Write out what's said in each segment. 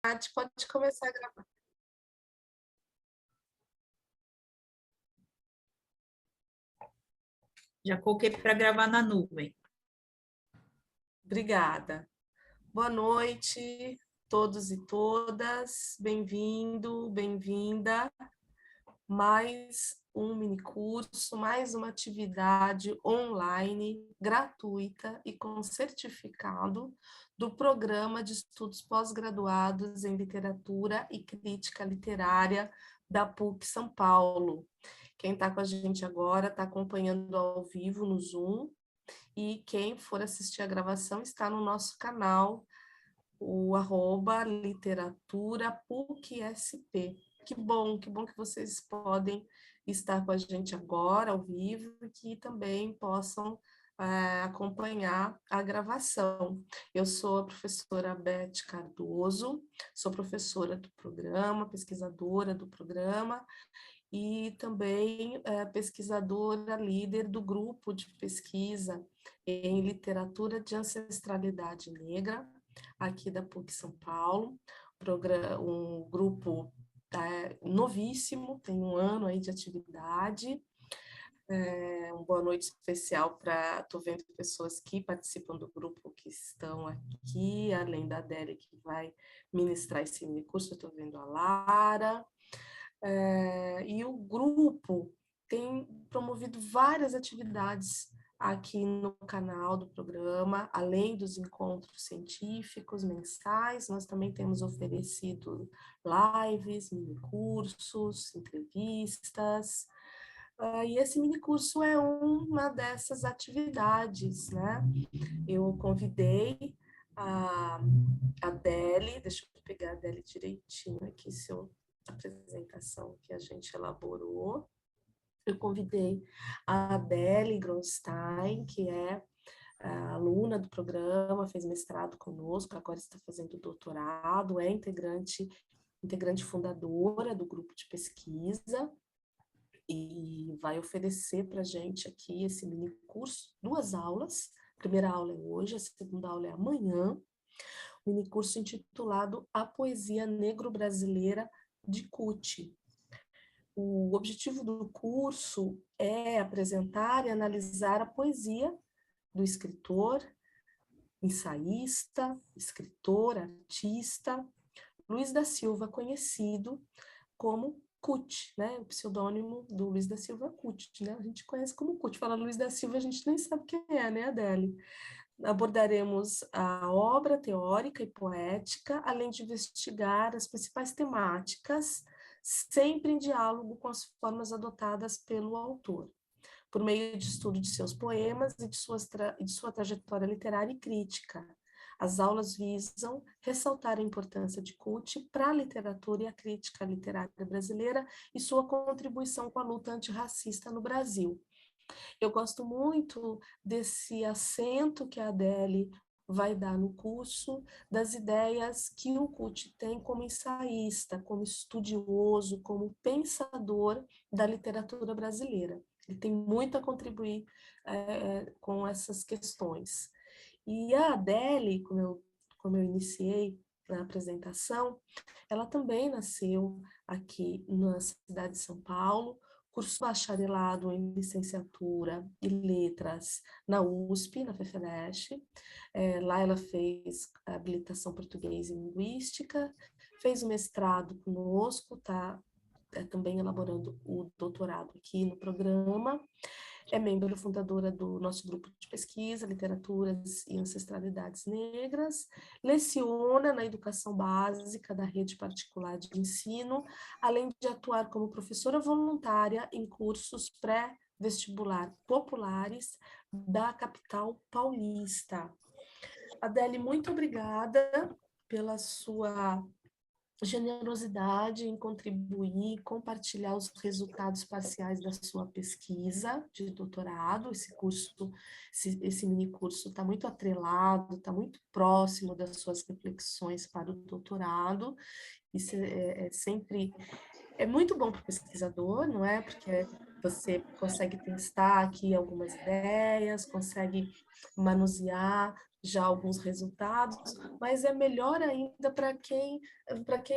Nath, pode começar a gravar. Já coloquei para gravar na nuvem. Obrigada. Boa noite, todos e todas. Bem-vindo, bem-vinda. Mais um minicurso, mais uma atividade online, gratuita e com certificado do Programa de Estudos Pós-Graduados em Literatura e Crítica Literária da PUC São Paulo. Quem está com a gente agora está acompanhando ao vivo no Zoom, e quem for assistir a gravação está no nosso canal, o @literatura_PUC-SP. Que bom que vocês podem estar com a gente agora, ao vivo, e que também possam acompanhar a gravação. Eu sou a professora Beth Cardoso, sou professora do programa, pesquisadora do programa, e também pesquisadora líder do grupo de pesquisa em literatura de ancestralidade negra, aqui da PUC São Paulo, um grupo novíssimo, tem um ano aí de atividade. Uma boa noite especial para... Estou vendo pessoas que participam do grupo que estão aqui, além da Adélia, que vai ministrar esse mini curso. Eu estou vendo a Lara. E o grupo tem promovido várias atividades aqui no canal do programa, além dos encontros científicos mensais. Nós também temos oferecido lives, minicursos, entrevistas, e esse minicurso é uma dessas atividades, né? Eu convidei a Adele, deixa eu pegar a Adele direitinho aqui, a apresentação que a gente elaborou. Eu convidei a Adele Gronstein, que é aluna do programa, fez mestrado conosco, agora está fazendo doutorado, é integrante fundadora do grupo de pesquisa, e vai oferecer para a gente aqui esse mini curso, 2 aulas. A primeira aula é hoje, a segunda aula é amanhã. Um mini curso intitulado A Poesia Negro-Brasileira de Cuti. O objetivo do curso é apresentar e analisar a poesia do escritor, ensaísta, escritor, artista, Luiz da Silva, conhecido como Cuti, né? O pseudônimo do Luiz da Silva é Cuti, né? A gente conhece como Cuti. Fala Luiz da Silva, a gente nem sabe quem é, né, Adele? Abordaremos a obra teórica e poética, além de investigar as principais temáticas, sempre em diálogo com as formas adotadas pelo autor, por meio de estudo de seus poemas e de sua trajetória literária e crítica. As aulas visam ressaltar a importância de Cuti para a literatura e a crítica literária brasileira e sua contribuição com a luta antirracista no Brasil. Eu gosto muito desse acento que a Adele vai dar no curso, das ideias que o Cuti tem como ensaísta, como estudioso, como pensador da literatura brasileira. Ele tem muito a contribuir com essas questões. E a Adele, como eu iniciei na apresentação, ela também nasceu aqui na cidade de São Paulo, cursou bacharelado em licenciatura e letras na USP, na FEFELESH. Lá ela fez habilitação português e linguística, fez o mestrado conosco, está também elaborando o doutorado aqui no programa. É membro fundadora do nosso grupo de pesquisa, Literaturas e Ancestralidades Negras, leciona na educação básica da rede particular de ensino, além de atuar como professora voluntária em cursos pré-vestibular populares da capital paulista. Adele, muito obrigada pela sua generosidade em contribuir, compartilhar os resultados parciais da sua pesquisa de doutorado. Esse mini curso está muito atrelado, está muito próximo das suas reflexões para o doutorado. Isso é muito bom para o pesquisador, não é? Porque você consegue testar aqui algumas ideias, consegue manusear já alguns resultados, mas é melhor ainda para quem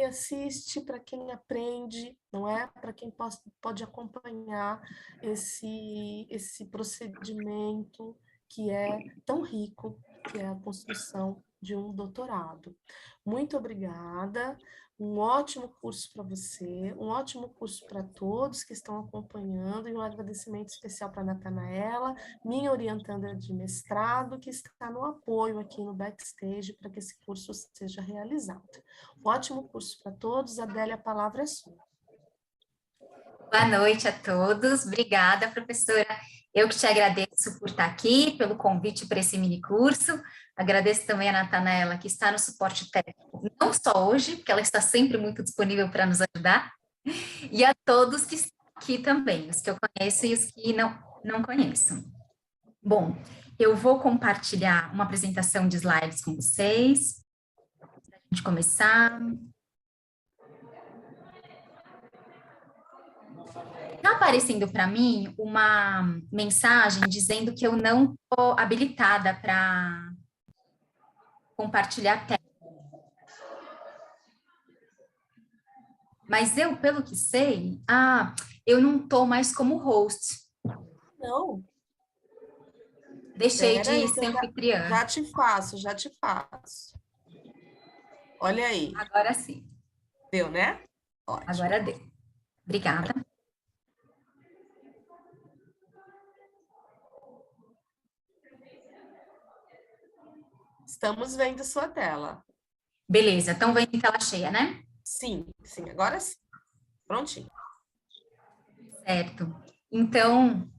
assiste, para quem aprende, não é? Para quem pode acompanhar esse procedimento que é tão rico, que é a construção de um doutorado. Muito obrigada. Um ótimo curso para você, um ótimo curso para todos que estão acompanhando, e um agradecimento especial para a Natanaela, minha orientanda de mestrado, que está no apoio aqui no backstage para que esse curso seja realizado. Um ótimo curso para todos. Adélia, a palavra é sua. Boa noite a todos. Obrigada, professora. Eu que te agradeço por estar aqui, pelo convite para esse mini curso. Agradeço também a Natanaela, que está no suporte técnico, não só hoje, porque ela está sempre muito disponível para nos ajudar, e a todos que estão aqui também, os que eu conheço e os que não conheço. Bom, eu vou compartilhar uma apresentação de slides com vocês, para a gente começar. Está aparecendo para mim uma mensagem dizendo que eu não estou habilitada para compartilhar a tela. Mas eu, pelo que sei, eu não estou mais como host. Não. Deixei de ser anfitriã. Já te faço. Olha aí. Agora sim. Deu, né? Ótimo. Agora deu. Obrigada. Estamos vendo sua tela. Beleza, estão vendo em tela cheia, né? Sim, agora sim. Prontinho. Certo. Então,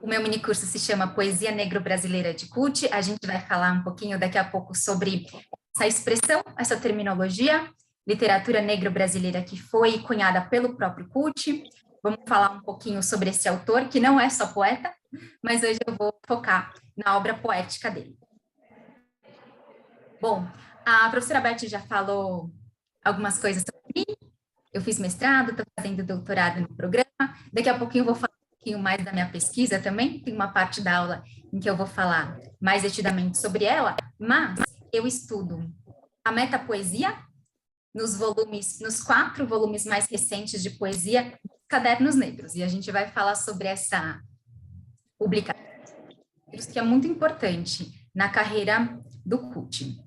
o meu minicurso se chama Poesia Negro-Brasileira de CUT. A gente vai falar um pouquinho daqui a pouco sobre essa expressão, essa terminologia, literatura negro-brasileira que foi cunhada pelo próprio CUT. Vamos falar um pouquinho sobre esse autor, que não é só poeta, mas hoje eu vou focar na obra poética dele. Bom, a professora Beth já falou algumas coisas sobre mim. Eu fiz mestrado, estou fazendo doutorado no programa. Daqui a pouquinho eu vou falar um pouquinho mais da minha pesquisa também. Tem uma parte da aula em que eu vou falar mais detidamente sobre ela, mas eu estudo a metapoesia nos 4 volumes mais recentes de poesia, Cadernos Negros, e a gente vai falar sobre essa publicação, que é muito importante na carreira do CUT.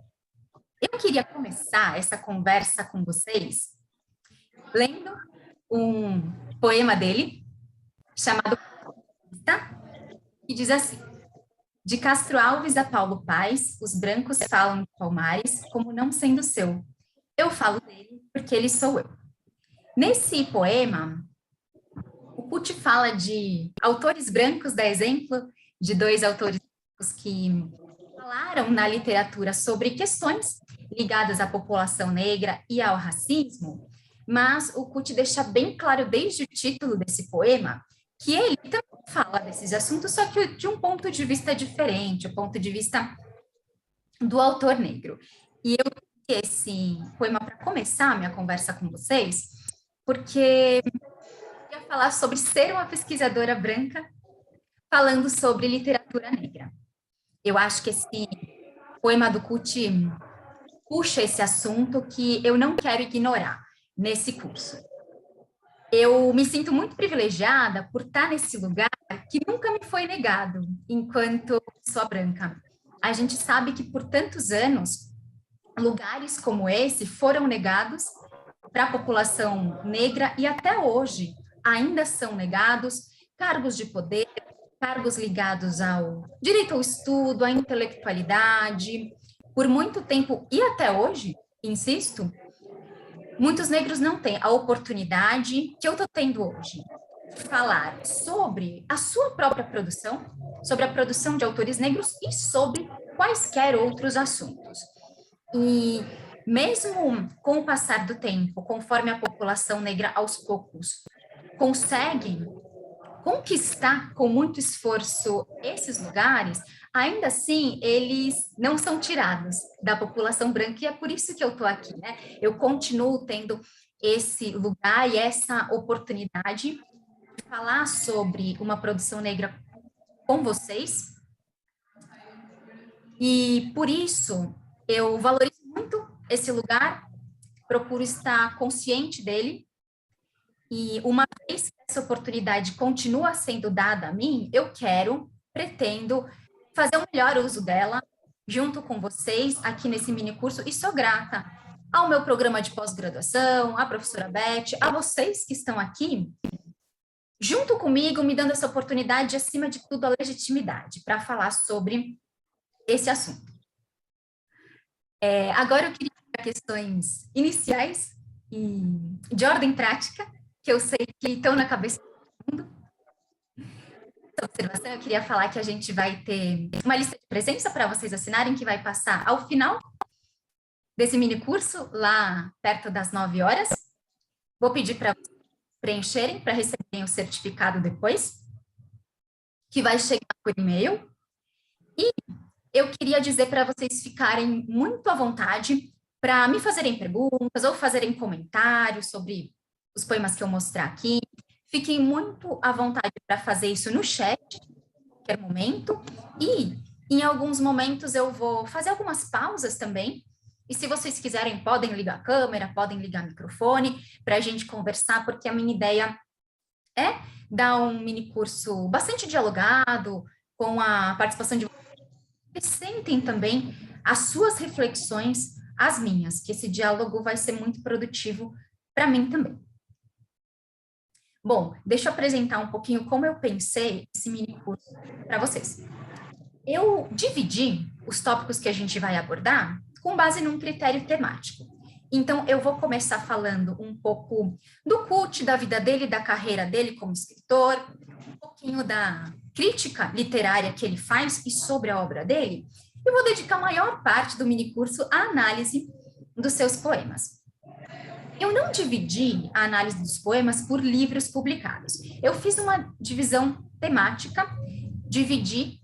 Eu queria começar essa conversa com vocês lendo um poema dele, chamado que diz assim: de Castro Alves a Paulo Paes, os brancos falam de Palmares como não sendo seu. Eu falo dele porque ele sou eu. Nesse poema, o CUT fala de autores brancos, dá exemplo de 2 autores brancos que falaram na literatura sobre questões ligadas à população negra e ao racismo, mas o CUT deixa bem claro desde o título desse poema que ele também fala desses assuntos, só que de um ponto de vista diferente, o ponto de vista do autor negro. E eu fiz esse poema para começar a minha conversa com vocês, porque eu ia falar sobre ser uma pesquisadora branca falando sobre literatura negra. Eu acho que esse poema do CUT puxa esse assunto que eu não quero ignorar nesse curso. Eu me sinto muito privilegiada por estar nesse lugar que nunca me foi negado enquanto pessoa branca. A gente sabe que por tantos anos, lugares como esse foram negados para a população negra e até hoje ainda são negados cargos de poder, cargos ligados ao direito ao estudo, à intelectualidade. Por muito tempo e até hoje, insisto, muitos negros não têm a oportunidade que eu estou tendo hoje de falar sobre a sua própria produção, sobre a produção de autores negros e sobre quaisquer outros assuntos. E mesmo com o passar do tempo, conforme a população negra aos poucos consegue conquistar com muito esforço esses lugares, ainda assim eles não são tirados da população branca, e é por isso que eu estou aqui, né? Eu continuo tendo esse lugar e essa oportunidade de falar sobre uma produção negra com vocês. E por isso eu valorizo muito esse lugar, procuro estar consciente dele, e uma vez que essa oportunidade continua sendo dada a mim, eu pretendo fazer o melhor uso dela, junto com vocês aqui nesse mini curso, e sou grata ao meu programa de pós-graduação, à professora Beth, a vocês que estão aqui, junto comigo, me dando essa oportunidade, acima de tudo, a legitimidade para falar sobre esse assunto. Agora eu queria ir para questões iniciais e de ordem prática, que eu sei que estão na cabeça de todo mundo. Essa observação, eu queria falar que a gente vai ter uma lista de presença para vocês assinarem, que vai passar ao final desse mini curso, lá perto das 9 horas. Vou pedir para vocês preencherem, para receberem o certificado depois, que vai chegar por e-mail. E eu queria dizer para vocês ficarem muito à vontade para me fazerem perguntas ou fazerem comentários sobre os poemas que eu mostrar aqui. Fiquem muito à vontade para fazer isso no chat, em qualquer momento. E, em alguns momentos, eu vou fazer algumas pausas também. E se vocês quiserem, podem ligar a câmera, podem ligar o microfone para a gente conversar, porque a minha ideia é dar um mini curso bastante dialogado, com a participação de vocês. Acrescentem também as suas reflexões, as minhas, que esse diálogo vai ser muito produtivo para mim também. Bom, deixa eu apresentar um pouquinho como eu pensei esse mini curso para vocês. Eu dividi os tópicos que a gente vai abordar com base num critério temático. Então, eu vou começar falando um pouco do Kut, da vida dele, da carreira dele como escritor, um pouquinho da crítica literária que ele faz e sobre a obra dele. Eu vou dedicar a maior parte do mini curso à análise dos seus poemas. Eu não dividi a análise dos poemas por livros publicados. Eu fiz uma divisão temática, dividi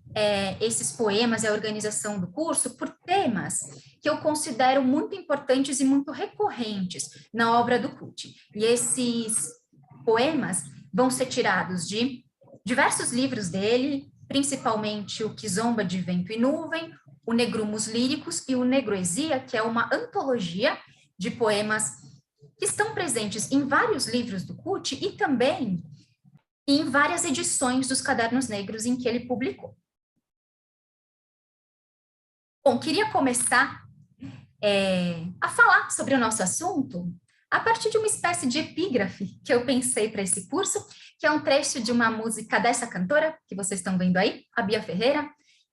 esses poemas e a organização do curso por temas que eu considero muito importantes e muito recorrentes na obra do Kut. E esses poemas vão ser tirados de diversos livros dele, principalmente o Kizomba de Vento e Nuvem, o Negrumos Líricos e o Negroesia, que é uma antologia de poemas que estão presentes em vários livros do Kut e também em várias edições dos Cadernos Negros em que ele publicou. Bom, queria começar a falar sobre o nosso assunto a partir de uma espécie de epígrafe que eu pensei para esse curso, que é um trecho de uma música dessa cantora, que vocês estão vendo aí, a Bia Ferreira,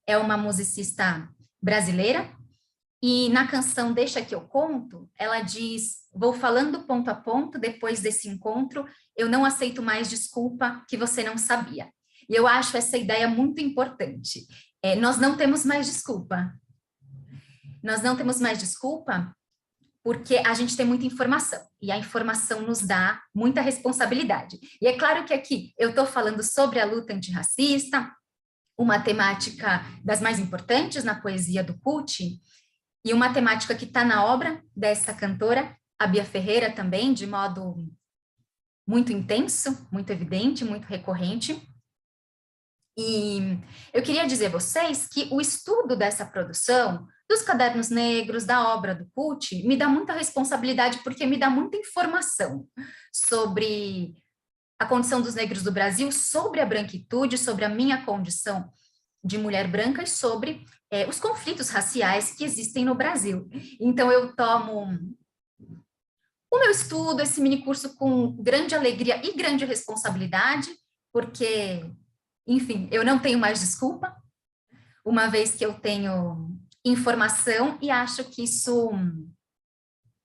é uma musicista brasileira, e na canção Deixa Que Eu Conto, ela diz: vou falando ponto a ponto, depois desse encontro, eu não aceito mais desculpa que você não sabia. E eu acho essa ideia muito importante. Nós não temos mais desculpa. Nós não temos mais desculpa porque a gente tem muita informação, e a informação nos dá muita responsabilidade. E é claro que aqui eu estou falando sobre a luta antirracista, uma temática das mais importantes na poesia do Kut, e uma temática que está na obra dessa cantora, a Bia Ferreira também, de modo muito intenso, muito evidente, muito recorrente. E eu queria dizer a vocês que o estudo dessa produção, dos Cadernos Negros, da obra do Kut, me dá muita responsabilidade, porque me dá muita informação sobre a condição dos negros do Brasil, sobre a branquitude, sobre a minha condição de mulher branca e sobre os conflitos raciais que existem no Brasil. Então, eu tomo o meu estudo, esse mini curso, com grande alegria e grande responsabilidade, porque, enfim, eu não tenho mais desculpa, uma vez que eu tenho informação, e acho que isso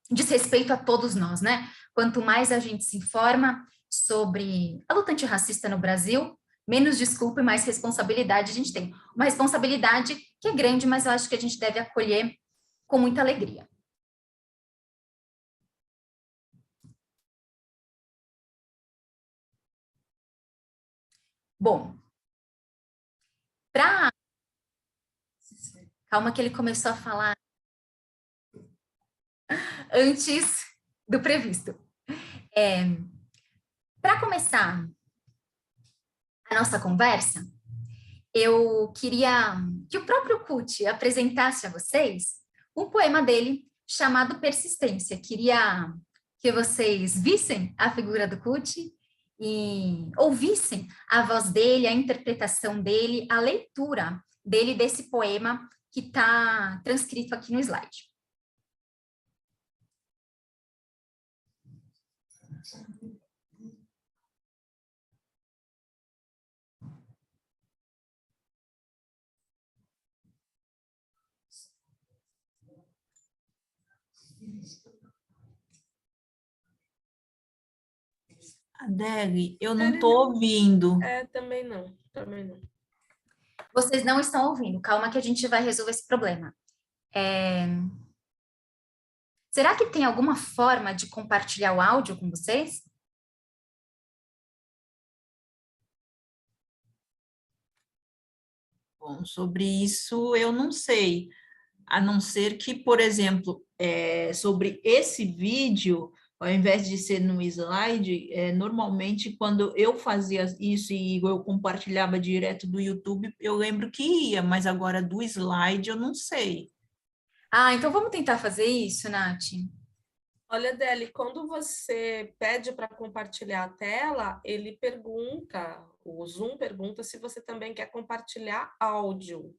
diz respeito a todos nós, né? Quanto mais a gente se informa sobre a luta antirracista no Brasil, menos desculpa e mais responsabilidade a gente tem. Uma responsabilidade que é grande, mas eu acho que a gente deve acolher com muita alegria. Bom, calma que ele começou a falar antes do previsto. Para começar a nossa conversa, eu queria que o próprio Kut apresentasse a vocês um poema dele chamado Persistência. Queria que vocês vissem a figura do Kut e ouvissem a voz dele, a interpretação dele, a leitura dele desse poema que está transcrito aqui no slide. Adele, eu não estou ouvindo. Também não, também não. Vocês não estão ouvindo, calma que a gente vai resolver esse problema. Será que tem alguma forma de compartilhar o áudio com vocês? Bom, sobre isso eu não sei, a não ser que, por exemplo, sobre esse vídeo, ao invés de ser no slide, normalmente quando eu fazia isso e eu compartilhava direto do YouTube, eu lembro que ia, mas agora do slide eu não sei. Ah, então vamos tentar fazer isso, Nath? Olha, Deli, quando você pede para compartilhar a tela, ele pergunta, o Zoom pergunta se você também quer compartilhar áudio.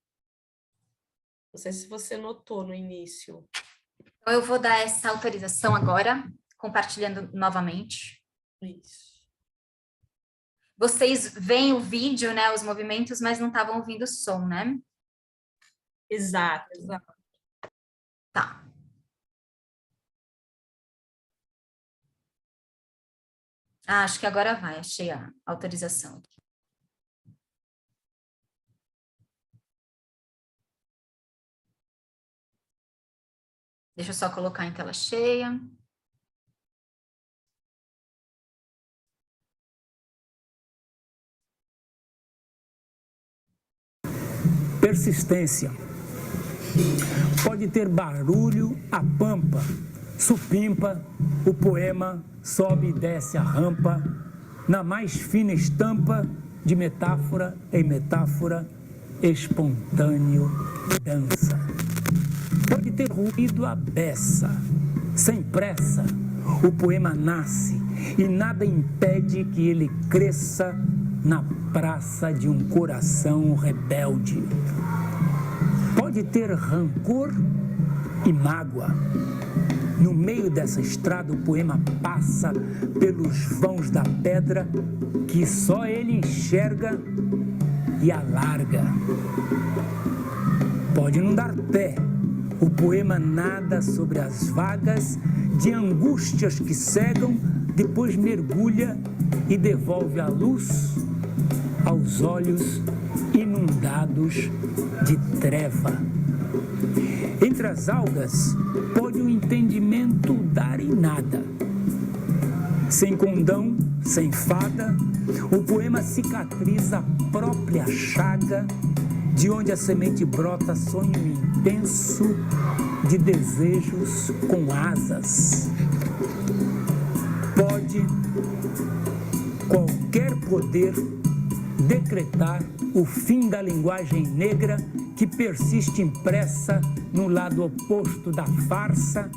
Não sei se você notou no início. Então, eu vou dar essa autorização agora, compartilhando novamente. Isso. Vocês veem o vídeo, né, os movimentos, mas não estavam ouvindo o som, né? Exato. Exato. Tá. Ah, acho que agora vai, achei a autorização aqui. Deixa eu só colocar em tela cheia. Persistência. Pode ter barulho a pampa, supimpa, o poema sobe e desce a rampa, na mais fina estampa de metáfora em metáfora, espontâneo dança. Pode ter ruído a beça, sem pressa, o poema nasce e nada impede que ele cresça na praça de um coração rebelde. Pode ter rancor e mágoa. No meio dessa estrada, o poema passa pelos vãos da pedra que só ele enxerga e alarga. Pode não dar pé. O poema nada sobre as vagas de angústias que cegam, depois mergulha e devolve a luz aos olhos inundados de treva. Entre as algas, pode o entendimento dar em nada. Sem condão, sem fada, o poema cicatriza a própria chaga, de onde a semente brota sonho intenso de desejos com asas. Pode qualquer poder decretar o fim da linguagem negra que persiste impressa no lado oposto da farsa.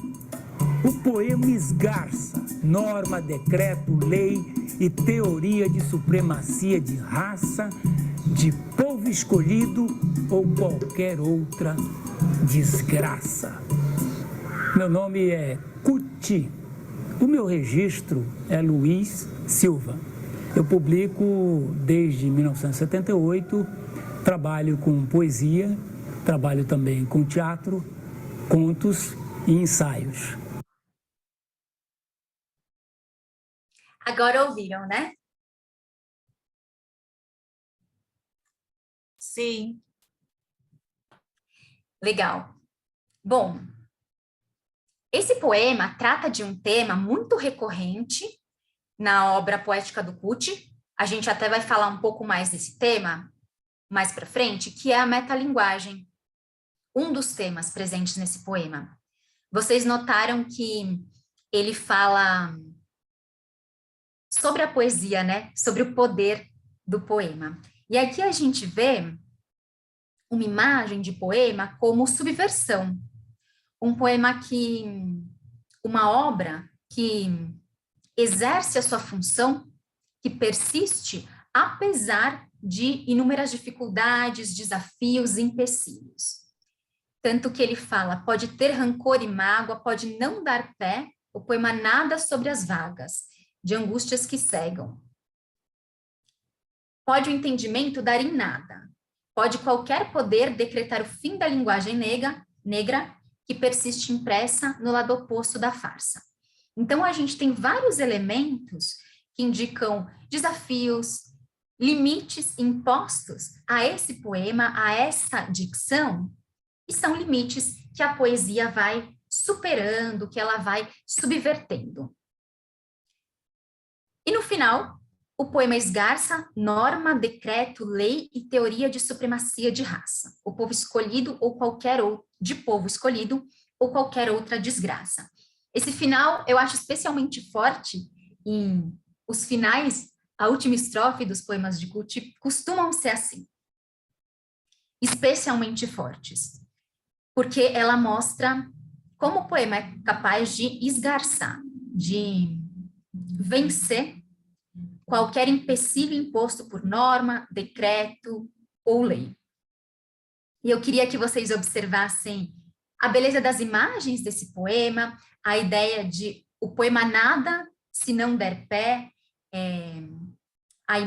O poema esgarça norma, decreto, lei e teoria de supremacia de raça, de povo escolhido ou qualquer outra desgraça. Meu nome é Kut. O meu registro é Luiz Silva. Eu publico desde 1978, trabalho com poesia, trabalho também com teatro, contos e ensaios. Agora ouviram, né? Sim. Legal. Bom, esse poema trata de um tema muito recorrente na obra poética do Kut. A gente até vai falar um pouco mais desse tema mais para frente, que é a metalinguagem. Um dos temas presentes nesse poema. Vocês notaram que ele fala sobre a poesia, né? Sobre o poder do poema. E aqui a gente vê uma imagem de poema como subversão. Uma obra que exerce a sua função, que persiste apesar de inúmeras dificuldades, desafios, empecilhos. Tanto que ele fala, pode ter rancor e mágoa, pode não dar pé, o poema nada sobre as vagas, de angústias que cegam. Pode o entendimento dar em nada, pode qualquer poder decretar o fim da linguagem negra que persiste impressa no lado oposto da farsa. Então, a gente tem vários elementos que indicam desafios, limites impostos a esse poema, a essa dicção, e são limites que a poesia vai superando, que ela vai subvertendo. E no final, o poema esgarça norma, decreto, lei e teoria de supremacia de raça, o povo escolhido ou qualquer outro, de povo escolhido ou qualquer outra desgraça. Esse final eu acho especialmente forte em os finais, a última estrofe dos poemas de Kut costumam ser assim, especialmente fortes, porque ela mostra como o poema é capaz de esgarçar, de vencer qualquer empecilho imposto por norma, decreto ou lei. E eu queria que vocês observassem a beleza das imagens desse poema, a ideia de o poema nada se não der pé, as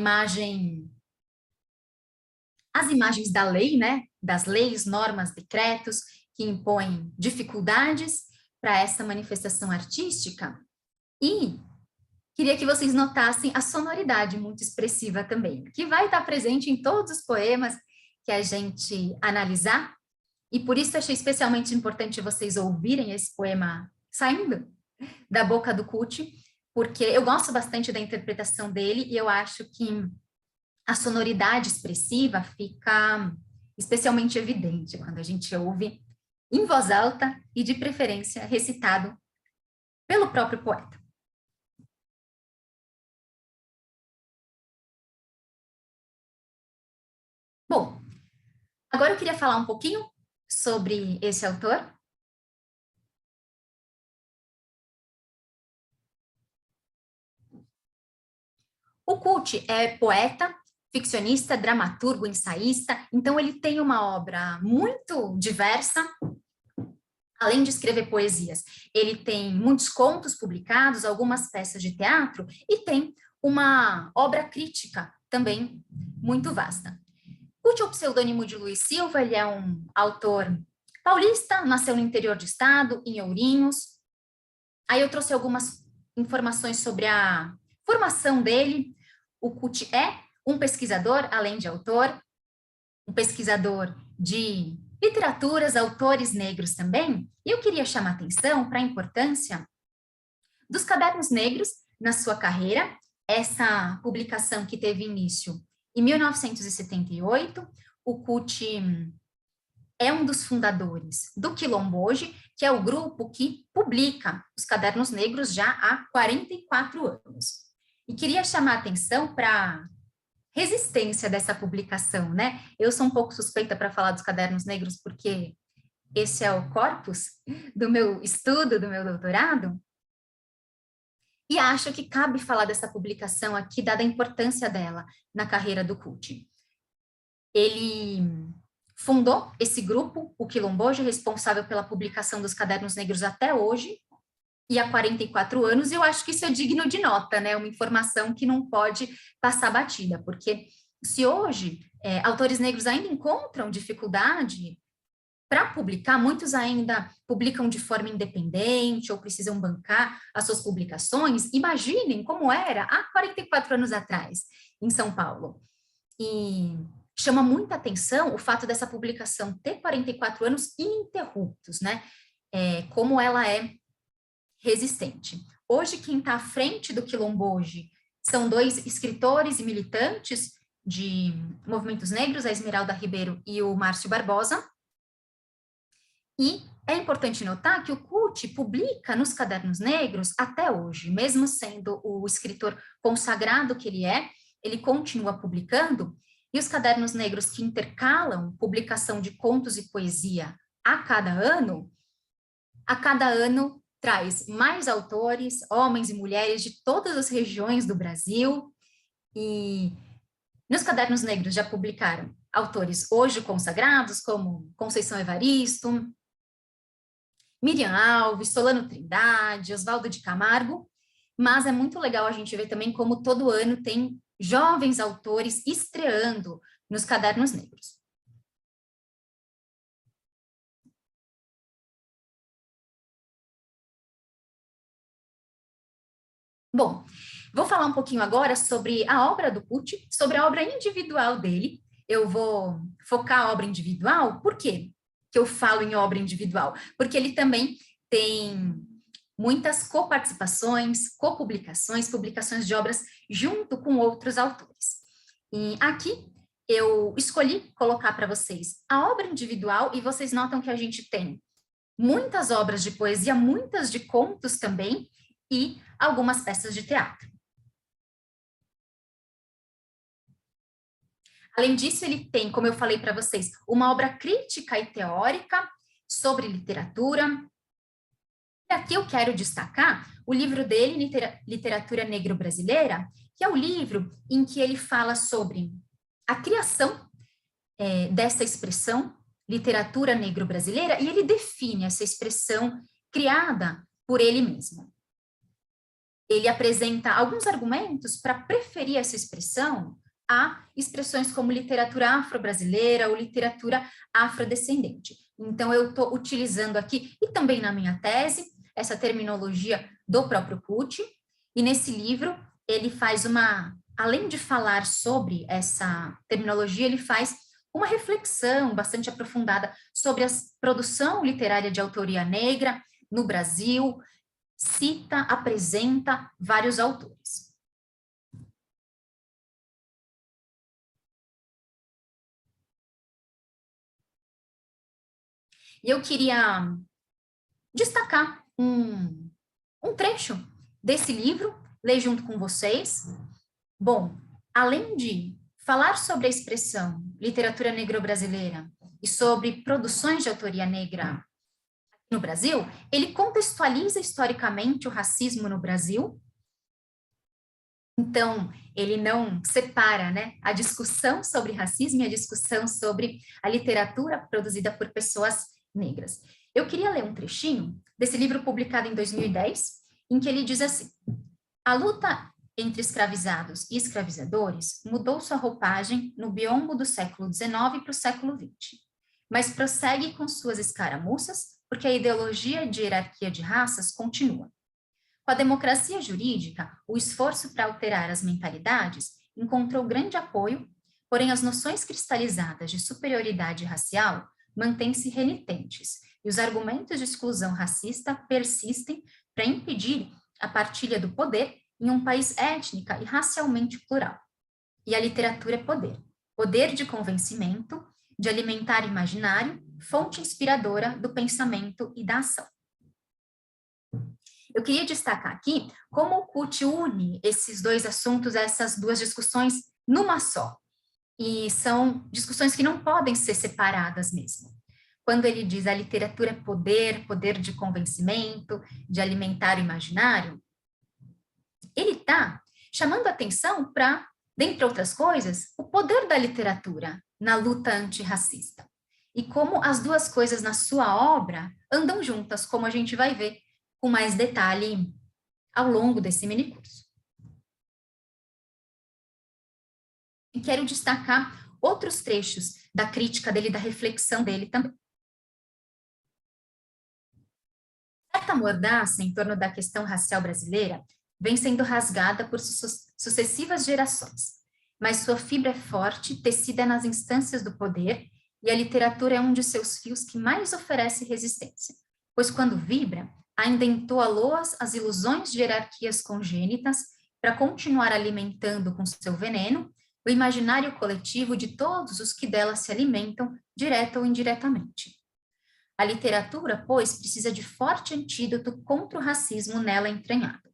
imagens da lei, né? Das leis, normas, decretos, que impõem dificuldades para essa manifestação artística. E queria que vocês notassem a sonoridade muito expressiva também, que vai estar presente em todos os poemas que a gente analisar, e por isso achei especialmente importante vocês ouvirem esse poema saindo da boca do Kut, porque eu gosto bastante da interpretação dele, e eu acho que a sonoridade expressiva fica especialmente evidente quando a gente ouve em voz alta e, de preferência, recitado pelo próprio poeta. Bom, agora eu queria falar um pouquinho sobre esse autor. O Kut é poeta, ficcionista, dramaturgo, ensaísta, então ele tem uma obra muito diversa, além de escrever poesias. Ele tem muitos contos publicados, algumas peças de teatro, e tem uma obra crítica também muito vasta. Kut é o pseudônimo de Luiz Silva, ele é um autor paulista, nasceu no interior do estado, em Ourinhos. Aí eu trouxe algumas informações sobre a formação dele. O Kut é um pesquisador, além de autor, um pesquisador de literaturas, autores negros também. E eu queria chamar atenção para a importância dos Cadernos Negros na sua carreira, essa publicação que teve início em 1978. O Kut é um dos fundadores do Quilomboje, que é o grupo que publica os Cadernos Negros já há 44 anos. E queria chamar a atenção para a resistência dessa publicação, né? Eu sou um pouco suspeita para falar dos Cadernos Negros, porque esse é o corpus do meu estudo, do meu doutorado, e acho que cabe falar dessa publicação aqui, dada a importância dela na carreira do Kut. Ele fundou esse grupo, o Quilomboje, responsável pela publicação dos Cadernos Negros até hoje, e há 44 anos, e eu acho que isso é digno de nota, né? Uma informação que não pode passar batida, porque se hoje autores negros ainda encontram dificuldade para publicar, muitos ainda publicam de forma independente ou precisam bancar as suas publicações, imaginem como era há 44 anos atrás, em São Paulo. E chama muita atenção o fato dessa publicação ter 44 anos ininterruptos, né? Como ela é resistente. Hoje, quem está à frente do Quilomboje são dois escritores e militantes de movimentos negros, a Esmeralda Ribeiro e o Márcio Barbosa. E é importante notar que o Kut publica nos Cadernos Negros até hoje, mesmo sendo o escritor consagrado que ele continua publicando, E os cadernos negros que intercalam publicação de contos e poesia a cada ano traz mais autores, homens e mulheres de todas as regiões do Brasil. E nos cadernos negros já publicaram autores hoje consagrados, como Conceição Evaristo, Miriam Alves, Solano Trindade, Oswaldo de Camargo, mas é muito legal a gente ver também como todo ano tem jovens autores estreando nos cadernos negros. Bom, vou falar um pouquinho agora sobre a obra do Pucci, sobre a obra individual dele. Eu vou focar a obra individual, por quê que eu falo em obra individual? Porque ele também tem muitas coparticipações, copublicações, publicações de obras junto com outros autores. E aqui eu escolhi colocar para vocês a obra individual, e vocês notam que a gente tem muitas obras de poesia, muitas de contos também, e algumas peças de teatro. Além disso, ele tem, como eu falei para vocês, uma obra crítica e teórica sobre literatura. E aqui eu quero destacar o livro dele, Literatura Negro-Brasileira, que é o livro em que ele fala sobre a criação dessa expressão, literatura negro-brasileira, e ele define essa expressão criada por ele mesmo. Ele apresenta alguns argumentos para preferir essa expressão a expressões como literatura afro-brasileira ou literatura afrodescendente. Então, eu estou utilizando aqui, e também na minha tese, essa terminologia do próprio Pucci, e nesse livro ele faz além de falar sobre essa terminologia, ele faz uma reflexão bastante aprofundada sobre a produção literária de autoria negra no Brasil, cita, apresenta vários autores. E eu queria destacar um trecho desse livro, ler junto com vocês. Bom, além de falar sobre a expressão literatura negro-brasileira e sobre produções de autoria negra no Brasil, ele contextualiza historicamente o racismo no Brasil. Então, ele não separa, né, a discussão sobre racismo e a discussão sobre a literatura produzida por pessoas negras. Eu queria ler um trechinho desse livro publicado em 2010, em que ele diz assim: a luta entre escravizados e escravizadores mudou sua roupagem no biombo do século XIX para o século XX, mas prossegue com suas escaramuças, porque a ideologia de hierarquia de raças continua. Com a democracia jurídica, o esforço para alterar as mentalidades encontrou grande apoio, porém as noções cristalizadas de superioridade racial mantêm-se renitentes, e os argumentos de exclusão racista persistem para impedir a partilha do poder em um país étnica e racialmente plural. E a literatura é poder, poder de convencimento, de alimentar imaginário, fonte inspiradora do pensamento e da ação. Eu queria destacar aqui como o Pucci une esses dois assuntos, essas duas discussões numa só. E são discussões que não podem ser separadas mesmo. Quando ele diz a literatura é poder, poder de convencimento, de alimentar o imaginário, ele está chamando a atenção para, dentre outras coisas, o poder da literatura na luta antirracista. E como as duas coisas na sua obra andam juntas, como a gente vai ver com mais detalhe ao longo desse minicurso. E quero destacar outros trechos da crítica dele, da reflexão dele também. Certa mordaça em torno da questão racial brasileira vem sendo rasgada por sucessivas gerações, mas sua fibra é forte, tecida nas instâncias do poder, e a literatura é um de seus fios que mais oferece resistência, pois quando vibra, ainda entoa loas as ilusões de hierarquias congênitas para continuar alimentando com seu veneno o imaginário coletivo de todos os que dela se alimentam, direta ou indiretamente. A literatura, pois, precisa de forte antídoto contra o racismo nela entranhado.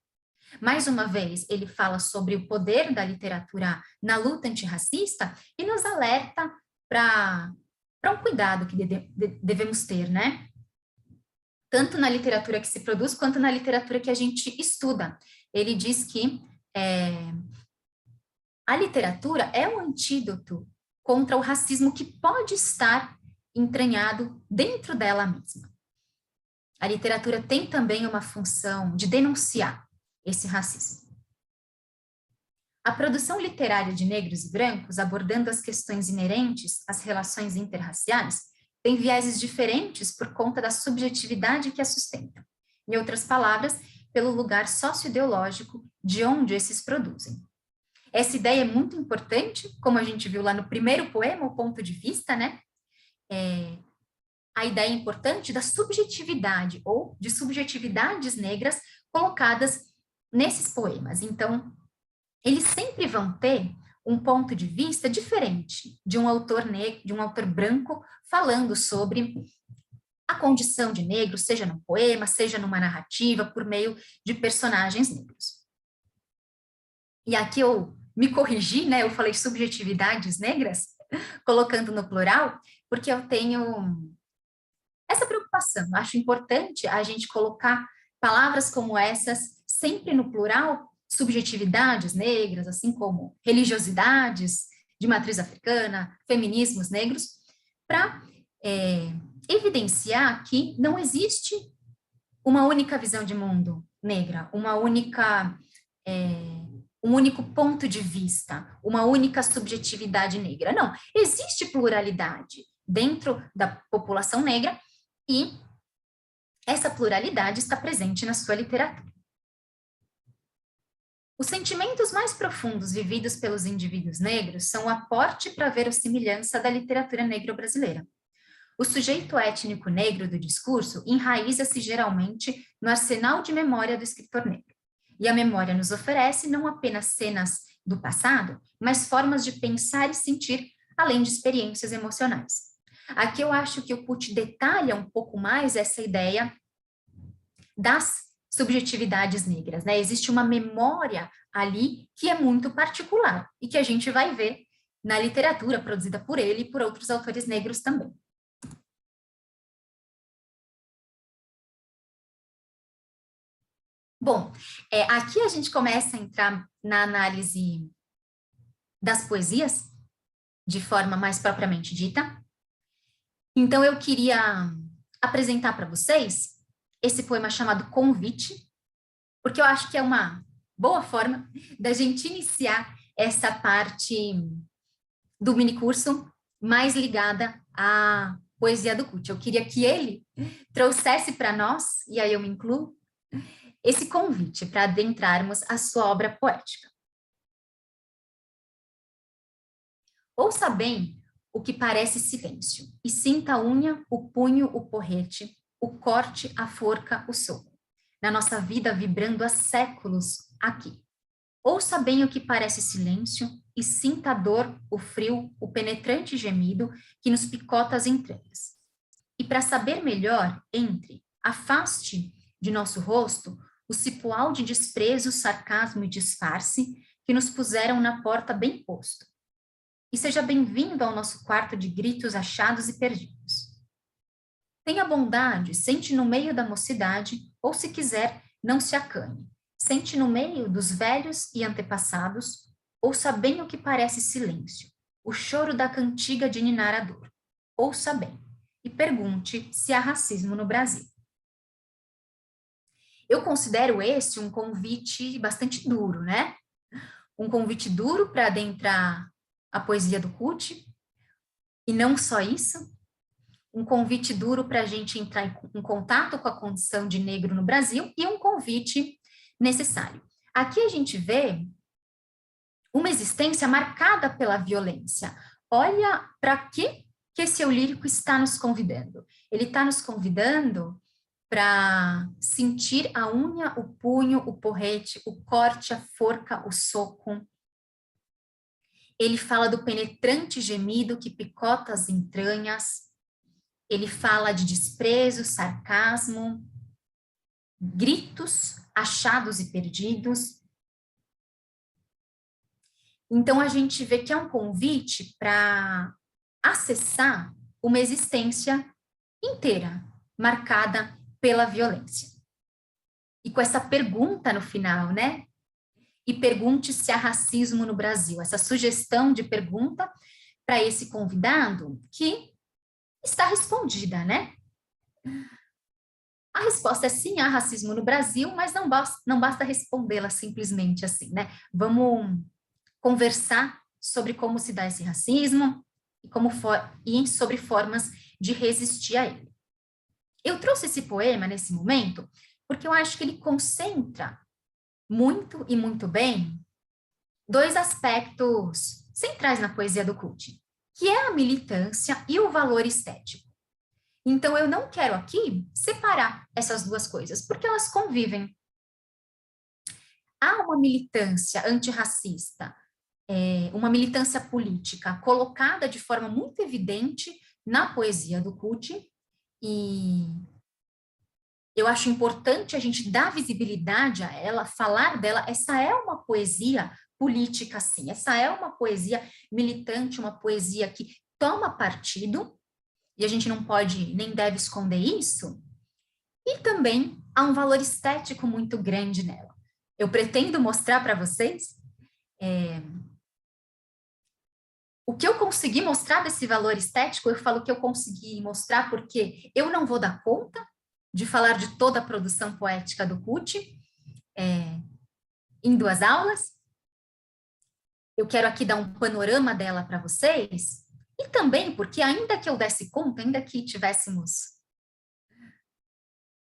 Mais uma vez, ele fala sobre o poder da literatura na luta antirracista e nos alerta para um cuidado que devemos ter, né? Tanto na literatura que se produz, quanto na literatura que a gente estuda. Ele diz que a literatura é um antídoto contra o racismo que pode estar entranhado dentro dela mesma. A literatura tem também uma função de denunciar esse racismo. A produção literária de negros e brancos, abordando as questões inerentes às relações interraciais, tem vieses diferentes por conta da subjetividade que a sustenta. Em outras palavras, pelo lugar socioideológico de onde esses produzem. Essa ideia é muito importante, como a gente viu lá no primeiro poema, o ponto de vista, né? A ideia importante da subjetividade, ou de subjetividades negras colocadas nesses poemas. Então, eles sempre vão ter um ponto de vista diferente de um autor negro, de um autor branco, falando sobre a condição de negro, seja num poema, seja numa narrativa, por meio de personagens negros. E aqui eu me corrigi, né? Eu falei subjetividades negras, colocando no plural, porque eu tenho essa preocupação. Acho importante a gente colocar palavras como essas sempre no plural, subjetividades negras, assim como religiosidades de matriz africana, feminismos negros, para evidenciar que não existe uma única visão de mundo negra, um único ponto de vista, uma única subjetividade negra. Não, existe pluralidade dentro da população negra e essa pluralidade está presente na sua literatura. Os sentimentos mais profundos vividos pelos indivíduos negros são o aporte para a verossimilhança da literatura negro-brasileira. O sujeito étnico negro do discurso enraiza-se geralmente no arsenal de memória do escritor negro. E a memória nos oferece não apenas cenas do passado, mas formas de pensar e sentir, além de experiências emocionais. Aqui eu acho que o Kut detalha um pouco mais essa ideia das subjetividades negras, né? Existe uma memória ali que é muito particular e que a gente vai ver na literatura produzida por ele e por outros autores negros também. Bom, aqui a gente começa a entrar na análise das poesias, de forma mais propriamente dita. Então, eu queria apresentar para vocês esse poema chamado Convite, porque eu acho que é uma boa forma da gente iniciar essa parte do minicurso mais ligada à poesia do Kut. Eu queria que ele trouxesse para nós, e aí eu me incluo, esse convite para adentrarmos a sua obra poética. Ouça bem o que parece silêncio, e sinta a unha, o punho, o porrete, o corte, a forca, o soco, na nossa vida vibrando há séculos aqui. Ouça bem o que parece silêncio, e sinta a dor, o frio, o penetrante gemido que nos picota as entranhas. E para saber melhor, afaste de nosso rosto o cipoal de desprezo, sarcasmo e disfarce que nos puseram na porta bem posto. E seja bem-vindo ao nosso quarto de gritos achados e perdidos. Tenha bondade, sente no meio da mocidade, ou se quiser, não se acanhe. Sente no meio dos velhos e antepassados, ouça bem o que parece silêncio, o choro da cantiga de ninar a dor. Ouça bem e pergunte se há racismo no Brasil. Eu considero esse um convite bastante duro, né? Um convite duro para adentrar a poesia do Kut, e não só isso, um convite duro para a gente entrar em contato com a condição de negro no Brasil, e um convite necessário. Aqui a gente vê uma existência marcada pela violência. Olha para que esse eu lírico está nos convidando. Ele está nos convidando para sentir a unha, o punho, o porrete, o corte, a forca, o soco. Ele fala do penetrante gemido que picota as entranhas. Ele fala de desprezo, sarcasmo. gritos, achados e perdidos. Então, a gente vê que é um convite para acessar uma existência inteira, marcada pela violência. E com essa pergunta no final, né? E pergunte se há racismo no Brasil. Essa sugestão de pergunta para esse convidado que está respondida, né? A resposta é sim, há racismo no Brasil, mas não basta respondê-la simplesmente assim, né? Vamos conversar sobre como se dá esse racismo e sobre formas de resistir a ele. Eu trouxe esse poema nesse momento porque eu acho que ele concentra muito e muito bem dois aspectos centrais na poesia do Kut, que é a militância e o valor estético. Então, eu não quero aqui separar essas duas coisas, porque elas convivem. Há uma militância antirracista, uma militância política colocada de forma muito evidente na poesia do Kut, e eu acho importante a gente dar visibilidade a ela, falar dela. Essa é uma poesia política, sim. Essa é uma poesia militante, uma poesia que toma partido, e a gente não pode nem deve esconder isso. E também há um valor estético muito grande nela. Eu pretendo mostrar para vocês o que eu consegui mostrar desse valor estético. Eu falo que eu consegui mostrar porque eu não vou dar conta de falar de toda a produção poética do Kut em 2 aulas. Eu quero aqui dar um panorama dela para vocês, e também porque, ainda que eu desse conta, ainda que tivéssemos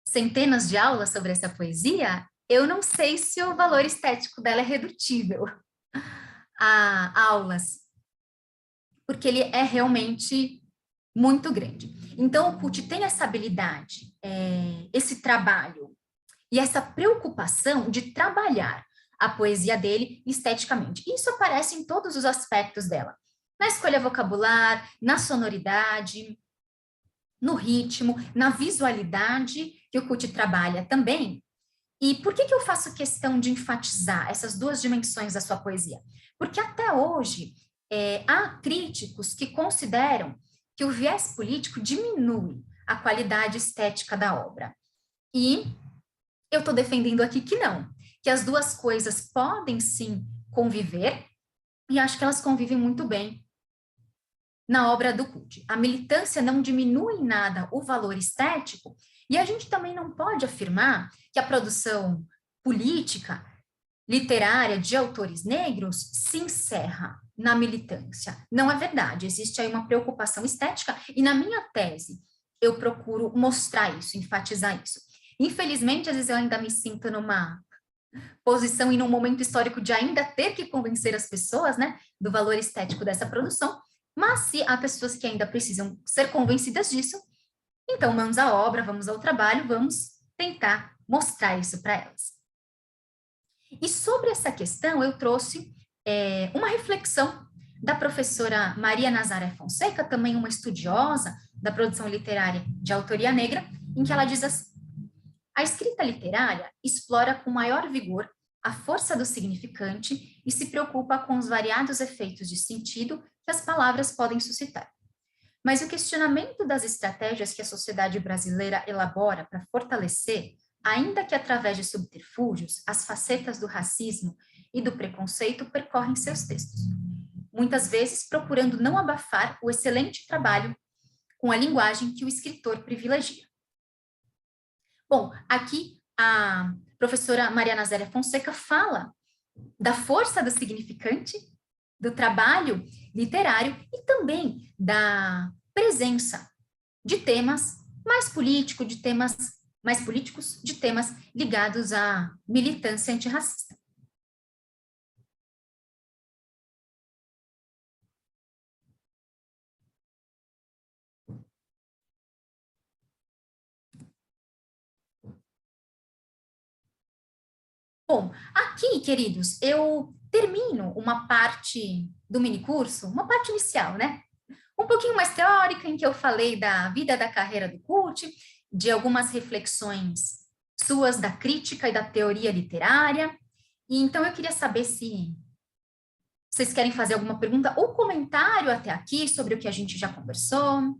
centenas de aulas sobre essa poesia, eu não sei se o valor estético dela é redutível a aulas, porque ele é realmente muito grande. Então, o Kut tem essa habilidade, esse trabalho e essa preocupação de trabalhar a poesia dele esteticamente. Isso aparece em todos os aspectos dela. Na escolha vocabular, na sonoridade, no ritmo, na visualidade, que o Kut trabalha também. E por que eu faço questão de enfatizar essas 2 dimensões da sua poesia? Porque até hoje há críticos que consideram que o viés político diminui a qualidade estética da obra. E eu estou defendendo aqui que não, que as 2 coisas podem sim conviver, e acho que elas convivem muito bem na obra do Kut. A militância não diminui em nada o valor estético, e a gente também não pode afirmar que a produção política, literária de autores negros se encerra na militância. Não é verdade, existe aí uma preocupação estética, e na minha tese eu procuro mostrar isso, enfatizar isso. Infelizmente, às vezes eu ainda me sinto numa posição e num momento histórico de ainda ter que convencer as pessoas, né, do valor estético dessa produção, mas se há pessoas que ainda precisam ser convencidas disso, então vamos à obra, vamos ao trabalho, vamos tentar mostrar isso para elas. E sobre essa questão, eu trouxe uma reflexão da professora Maria Nazaré Fonseca, também uma estudiosa da produção literária de autoria negra, em que ela diz assim: a escrita literária explora com maior vigor a força do significante e se preocupa com os variados efeitos de sentido que as palavras podem suscitar. Mas o questionamento das estratégias que a sociedade brasileira elabora para fortalecer, ainda que através de subterfúgios, as facetas do racismo e do preconceito percorrem seus textos, muitas vezes procurando não abafar o excelente trabalho com a linguagem que o escritor privilegia. Bom, aqui a professora Maria Nazaré Fonseca fala da força do significante, do trabalho literário e também da presença de temas mais políticos, de temas ligados à militância antirracista. Bom, aqui, queridos, eu termino uma parte do minicurso, uma parte inicial, né? Um pouquinho mais teórica, em que eu falei da vida da carreira do Kut, de algumas reflexões suas da crítica e da teoria literária. E então eu queria saber se vocês querem fazer alguma pergunta ou comentário até aqui sobre o que a gente já conversou.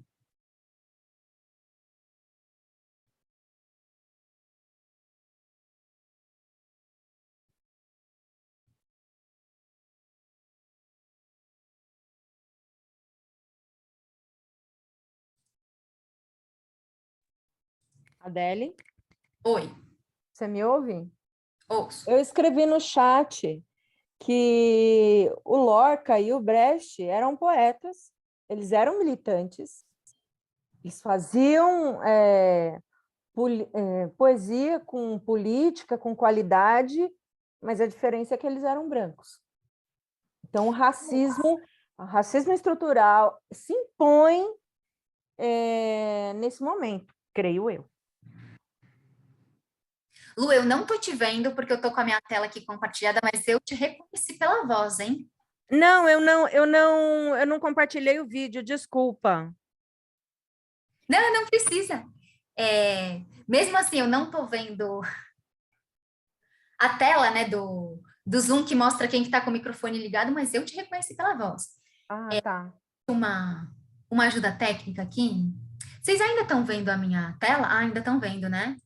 Adele, Oi, você me ouve? ouço. Eu escrevi no chat que o Lorca e o Brecht eram poetas, eles eram militantes, eles faziam poesia com política, com qualidade, mas a diferença é que eles eram brancos. Então, o racismo estrutural se impõe nesse momento, creio eu. Lu, eu não tô te vendo porque eu tô com a minha tela aqui compartilhada, mas eu te reconheci pela voz, hein? Não, eu não compartilhei o vídeo, desculpa. Não, não precisa. Mesmo assim, eu não tô vendo a tela, né, do Zoom que mostra quem que tá com o microfone ligado, mas eu te reconheci pela voz. Ah, tá. Uma ajuda técnica aqui. Vocês ainda estão vendo a minha tela? Ah, ainda estão vendo, né?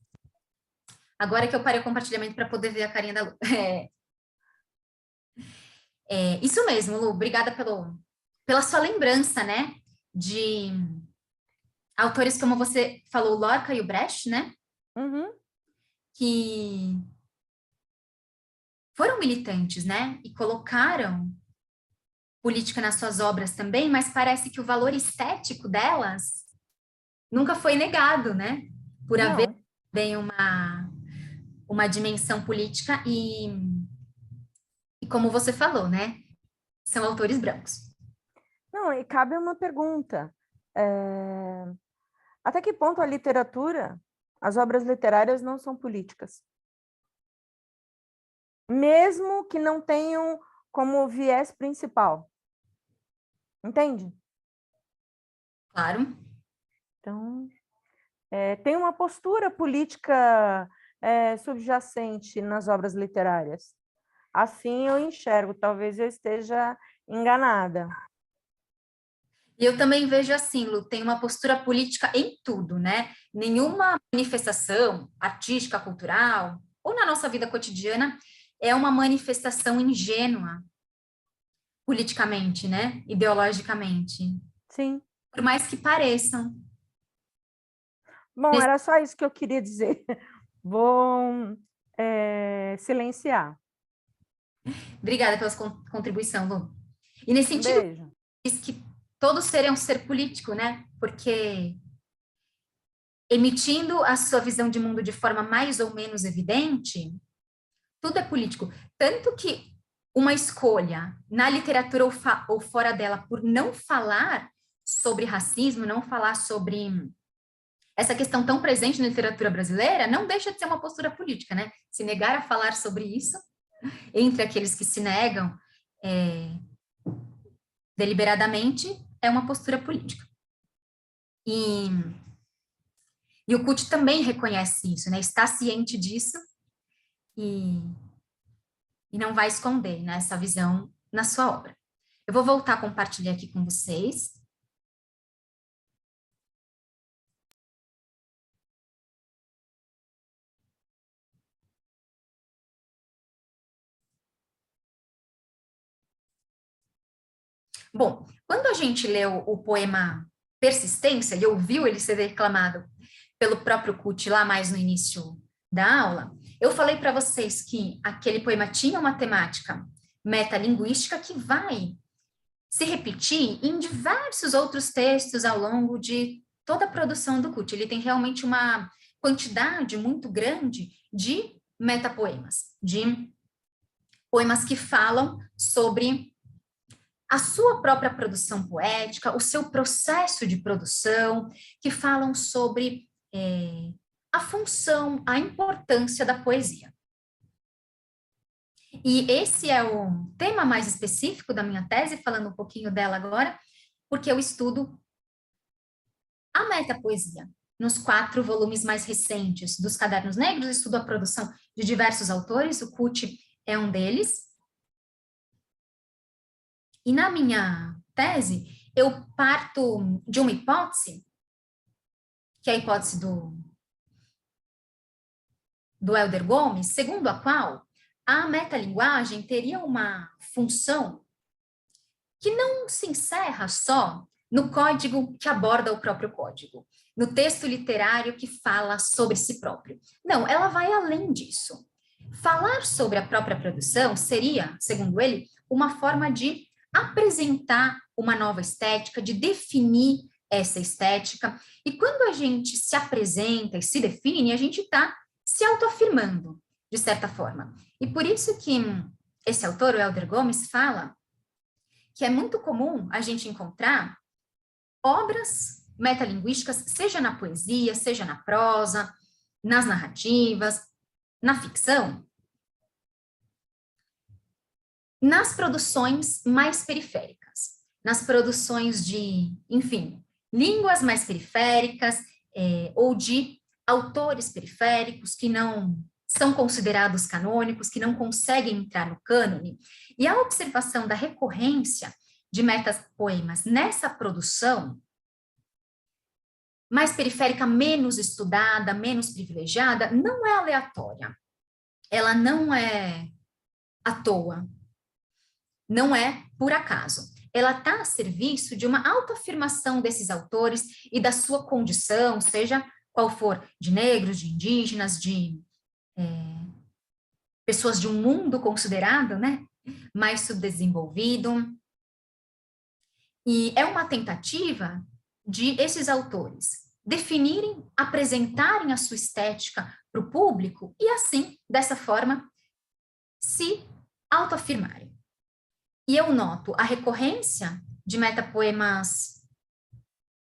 Agora que eu parei o compartilhamento para poder ver a carinha da Lu. Isso mesmo, Lu. Obrigada pela sua lembrança, né? De autores como você falou, Lorca e o Brecht, né? Uhum. Que foram militantes, né? E colocaram política nas suas obras também, mas parece que o valor estético delas nunca foi negado, né? Por haver bem uma dimensão política e como você falou, né? São autores brancos. Não, e cabe uma pergunta. Até que ponto a literatura, as obras literárias não são políticas? Mesmo que não tenham como viés principal. Entende? Claro. Então, tem uma postura política subjacente nas obras literárias. Assim eu enxergo, talvez eu esteja enganada. E eu também vejo assim, Lu, tem uma postura política em tudo, né? Nenhuma manifestação artística, cultural, ou na nossa vida cotidiana, é uma manifestação ingênua politicamente, né? Ideologicamente. Sim. Por mais que pareçam. Bom, era só isso que eu queria dizer. Vou silenciar. Obrigada pela sua contribuição, Lu. E nesse sentido, Beijo. diz que todo ser é um ser político, né? Porque emitindo a sua visão de mundo de forma mais ou menos evidente, tudo é político. Tanto que uma escolha na literatura ou fora dela por não falar sobre racismo, não falar sobre essa questão tão presente na literatura brasileira, não deixa de ser uma postura política, né? Se negar a falar sobre isso, entre aqueles que se negam deliberadamente, é uma postura política. E o Kut também reconhece isso, né? Está ciente disso e não vai esconder, né, essa visão na sua obra. Eu vou voltar a compartilhar aqui com vocês. Bom, quando a gente leu o poema Persistência e ouviu ele ser declamado pelo próprio Kut lá mais no início da aula, eu falei para vocês que aquele poema tinha uma temática metalinguística que vai se repetir em diversos outros textos ao longo de toda a produção do Kut. Ele tem realmente uma quantidade muito grande de metapoemas, de poemas que falam sobre a sua própria produção poética, o seu processo de produção, que falam sobre a função, a importância da poesia. E esse é o tema mais específico da minha tese, falando um pouquinho dela agora, porque eu estudo a metapoesia, nos 4 volumes mais recentes dos Cadernos Negros, estudo a produção de diversos autores, o Kut é um deles. E na minha tese, eu parto de uma hipótese, que é a hipótese do Helder Gomes, segundo a qual a metalinguagem teria uma função que não se encerra só no código que aborda o próprio código, no texto literário que fala sobre si próprio. Não, ela vai além disso. Falar sobre a própria produção seria, segundo ele, uma forma de apresentar uma nova estética, de definir essa estética. E quando a gente se apresenta e se define, a gente está se autoafirmando, de certa forma. E por isso que esse autor, o Helder Gomes, fala que é muito comum a gente encontrar obras metalinguísticas, seja na poesia, seja na prosa, nas narrativas, na ficção, nas produções mais periféricas, nas produções de, enfim, línguas mais periféricas, ou de autores periféricos que não são considerados canônicos, que não conseguem entrar no cânone. E a observação da recorrência de metapoemas nessa produção mais periférica, menos estudada, menos privilegiada, não é aleatória. Ela não é à toa. Não é por acaso. Ela está a serviço de uma autoafirmação desses autores e da sua condição, seja qual for, de negros, de indígenas, de pessoas de um mundo considerado, né, mais subdesenvolvido. E é uma tentativa de esses autores definirem, apresentarem a sua estética para o público e, assim, dessa forma, se autoafirmarem. E eu noto a recorrência de metapoemas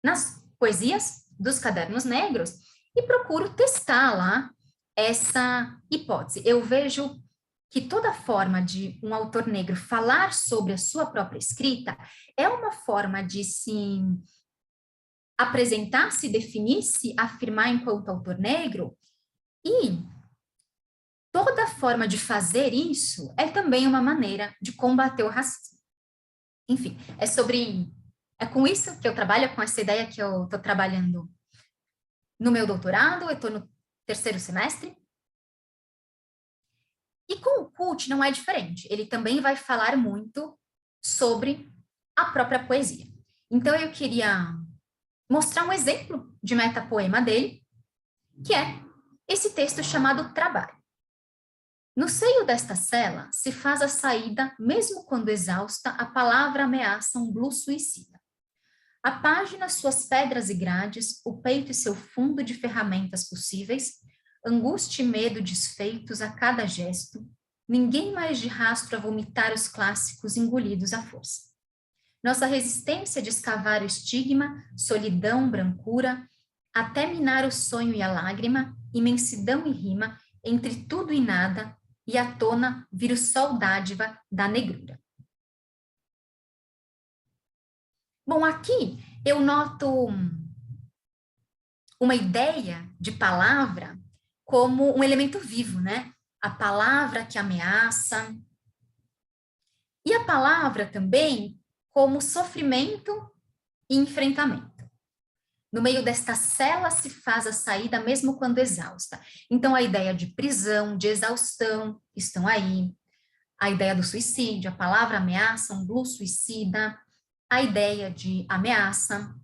nas poesias dos Cadernos Negros e procuro testar lá essa hipótese. Eu vejo que toda forma de um autor negro falar sobre a sua própria escrita é uma forma de se apresentar, se definir, se afirmar enquanto autor negro, e toda forma de fazer isso é também uma maneira de combater o racismo. Enfim, é com isso que eu trabalho, com essa ideia que eu estou trabalhando no meu doutorado, eu estou no 3º semestre. E com o Kut não é diferente, ele também vai falar muito sobre a própria poesia. Então eu queria mostrar um exemplo de metapoema dele, que é esse texto chamado Trabalho. No seio desta cela se faz a saída, mesmo quando exausta, a palavra ameaça um blues suicida. A página, suas pedras e grades, o peito e seu fundo de ferramentas possíveis, angústia e medo desfeitos a cada gesto, ninguém mais de rastro a vomitar os clássicos engolidos à força. Nossa resistência de escavar o estigma, solidão, brancura, até minar o sonho e a lágrima, imensidão e rima, entre tudo e nada, e à tona vir o sol dádiva da negrura. Bom, aqui eu noto uma ideia de palavra como um elemento vivo, né? A palavra que ameaça. E a palavra também como sofrimento e enfrentamento. No meio desta cela se faz a saída mesmo quando exausta. Então, a ideia de prisão, de exaustão estão aí. A ideia do suicídio, a palavra ameaça, um blues suicida. A ideia de ameaça.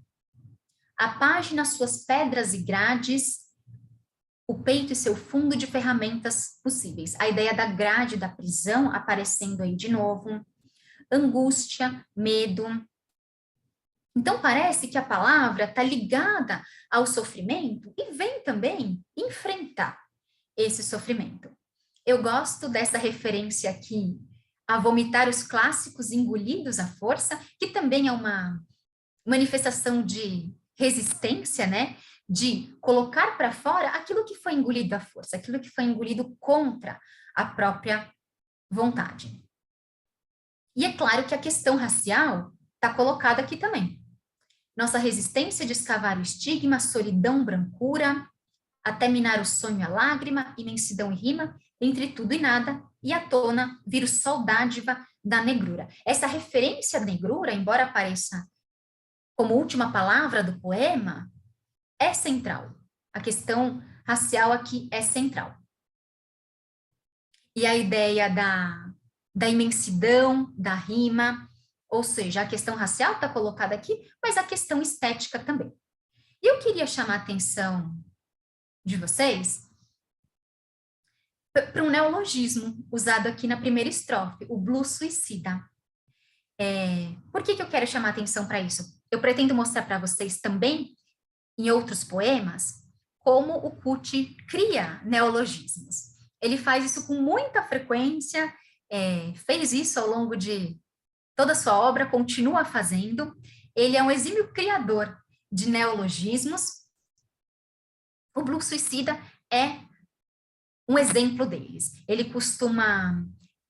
A página, suas pedras e grades, o peito e seu fundo de ferramentas possíveis. A ideia da grade, da prisão, aparecendo aí de novo. Angústia, medo. Então, parece que a palavra está ligada ao sofrimento e vem também enfrentar esse sofrimento. Eu gosto dessa referência aqui, a vomitar os clássicos engolidos à força, que também é uma manifestação de resistência, né? De colocar para fora aquilo que foi engolido à força, aquilo que foi engolido contra a própria vontade. E é claro que a questão racial está colocada aqui também. nossa resistência de escavar o estigma, solidão, brancura, até minar o sonho, a lágrima, imensidão e rima, entre tudo e nada, e à tona vir o sol dádiva da negrura. Essa referência à negrura, embora apareça como última palavra do poema, é central. A questão racial aqui é central. E a ideia da imensidão, da rima, ou seja, a questão racial está colocada aqui, mas a questão estética também. E eu queria chamar a atenção de vocês para um neologismo usado aqui na primeira estrofe, o blues suicida. Por que eu quero chamar a atenção para isso? Eu pretendo mostrar para vocês também, em outros poemas, como o Kut cria neologismos. Ele faz isso com muita frequência, fez isso ao longo de toda a sua obra, continua fazendo. Ele é um exímio criador de neologismos. O blues suicida é um exemplo deles. Ele costuma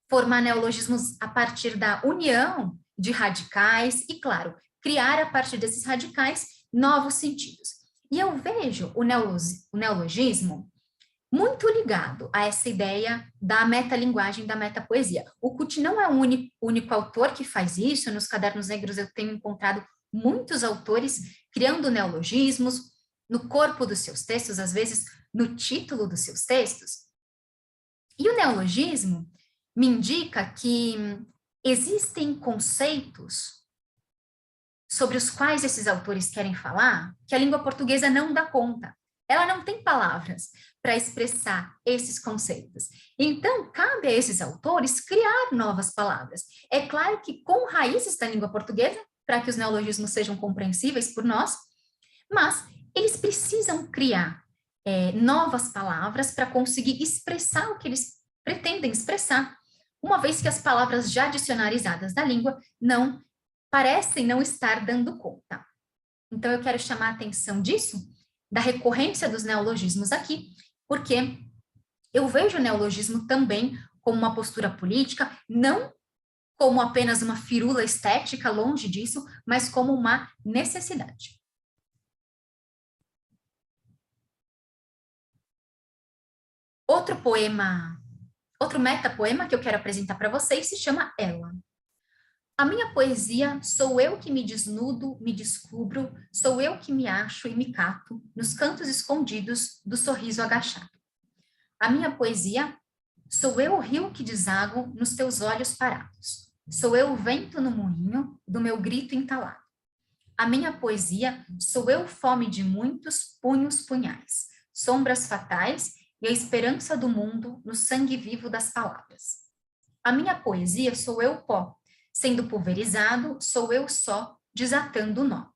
formar neologismos a partir da união de radicais e, claro, criar a partir desses radicais novos sentidos. E eu vejo o neologismo muito ligado a essa ideia da metalinguagem, da metapoesia. O Kut não é o único autor que faz isso. Nos Cadernos Negros eu tenho encontrado muitos autores criando neologismos no corpo dos seus textos, às vezes no título dos seus textos. E o neologismo me indica que existem conceitos sobre os quais esses autores querem falar que a língua portuguesa não dá conta. Ela não tem palavras para expressar esses conceitos. Então, cabe a esses autores criar novas palavras. É claro que com raízes da língua portuguesa, para que os neologismos sejam compreensíveis por nós, mas eles precisam criar novas palavras para conseguir expressar o que eles pretendem expressar, uma vez que as palavras já dicionarizadas da língua parecem não estar dando conta. Então, eu quero chamar a atenção disso, da recorrência dos neologismos aqui, porque eu vejo o neologismo também como uma postura política, não como apenas uma firula estética, longe disso, mas como uma necessidade. Outro metapoema que eu quero apresentar para vocês se chama Ela. A minha poesia sou eu que me desnudo, me descubro, sou eu que me acho e me cato nos cantos escondidos do sorriso agachado. A minha poesia sou eu o rio que desago nos teus olhos parados, sou eu o vento no moinho do meu grito entalado. A minha poesia sou eu fome de muitos punhos punhais, sombras fatais e a esperança do mundo no sangue vivo das palavras. A minha poesia sou eu pó, sendo pulverizado, sou eu só, desatando o nó.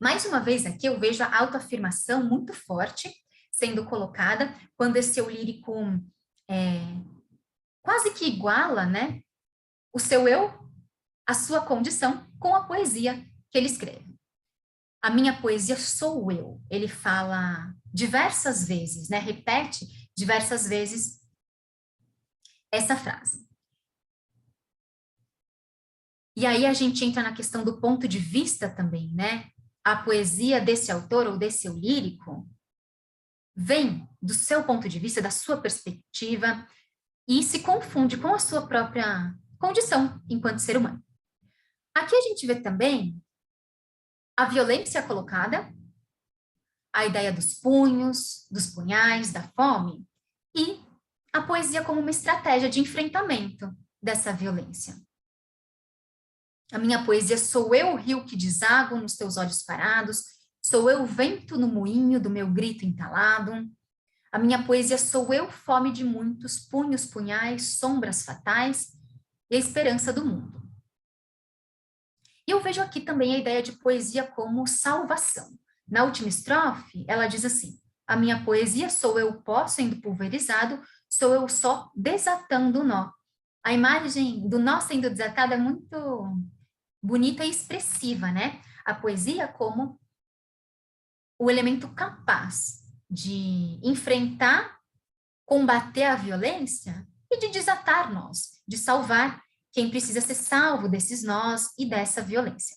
Mais uma vez aqui eu vejo a autoafirmação muito forte sendo colocada, quando esse eu lírico quase que iguala, né, o seu eu, a sua condição, com a poesia que ele escreve. A minha poesia sou eu. Ele fala diversas vezes, né, repete diversas vezes essa frase. E aí a gente entra na questão do ponto de vista também, né? A poesia desse autor ou desse eu lírico vem do seu ponto de vista, da sua perspectiva, e se confunde com a sua própria condição enquanto ser humano. Aqui a gente vê também a violência colocada, a ideia dos punhos, dos punhais, da fome, e a poesia como uma estratégia de enfrentamento dessa violência. A minha poesia sou eu o rio que desago nos teus olhos parados, sou eu o vento no moinho do meu grito entalado. A minha poesia sou eu fome de muitos punhos, punhais, sombras fatais e a esperança do mundo. E eu vejo aqui também a ideia de poesia como salvação. Na última estrofe, ela diz assim: a minha poesia sou eu pó sendo pulverizado, sou eu só desatando o nó. A imagem do nó sendo desatado é muito bonita e expressiva, né? A poesia como o elemento capaz de enfrentar, combater a violência e de desatar nós, de salvar quem precisa ser salvo desses nós e dessa violência.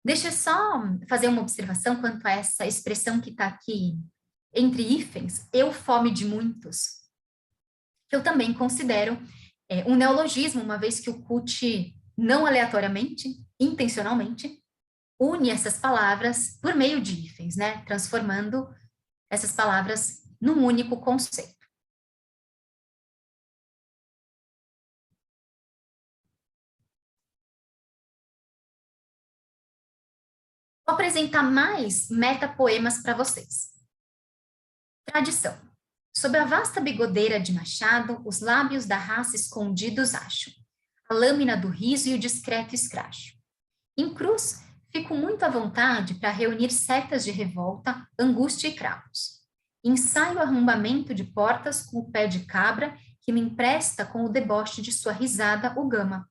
Deixa eu só fazer uma observação quanto a essa expressão que está aqui entre hífens, eu fome de muitos, que eu também considero um neologismo, uma vez que o CUT, não aleatoriamente, intencionalmente, une essas palavras por meio de hífens, né? Transformando essas palavras num único conceito. Vou apresentar mais metapoemas para vocês. Tradição. Sob a vasta bigodeira de Machado, os lábios da raça escondidos acho, a lâmina do riso e o discreto escracho. Em cruz, fico muito à vontade para reunir setas de revolta, angústia e cravos. Ensaio o arrombamento de portas com o pé de cabra que me empresta com o deboche de sua risada o gama.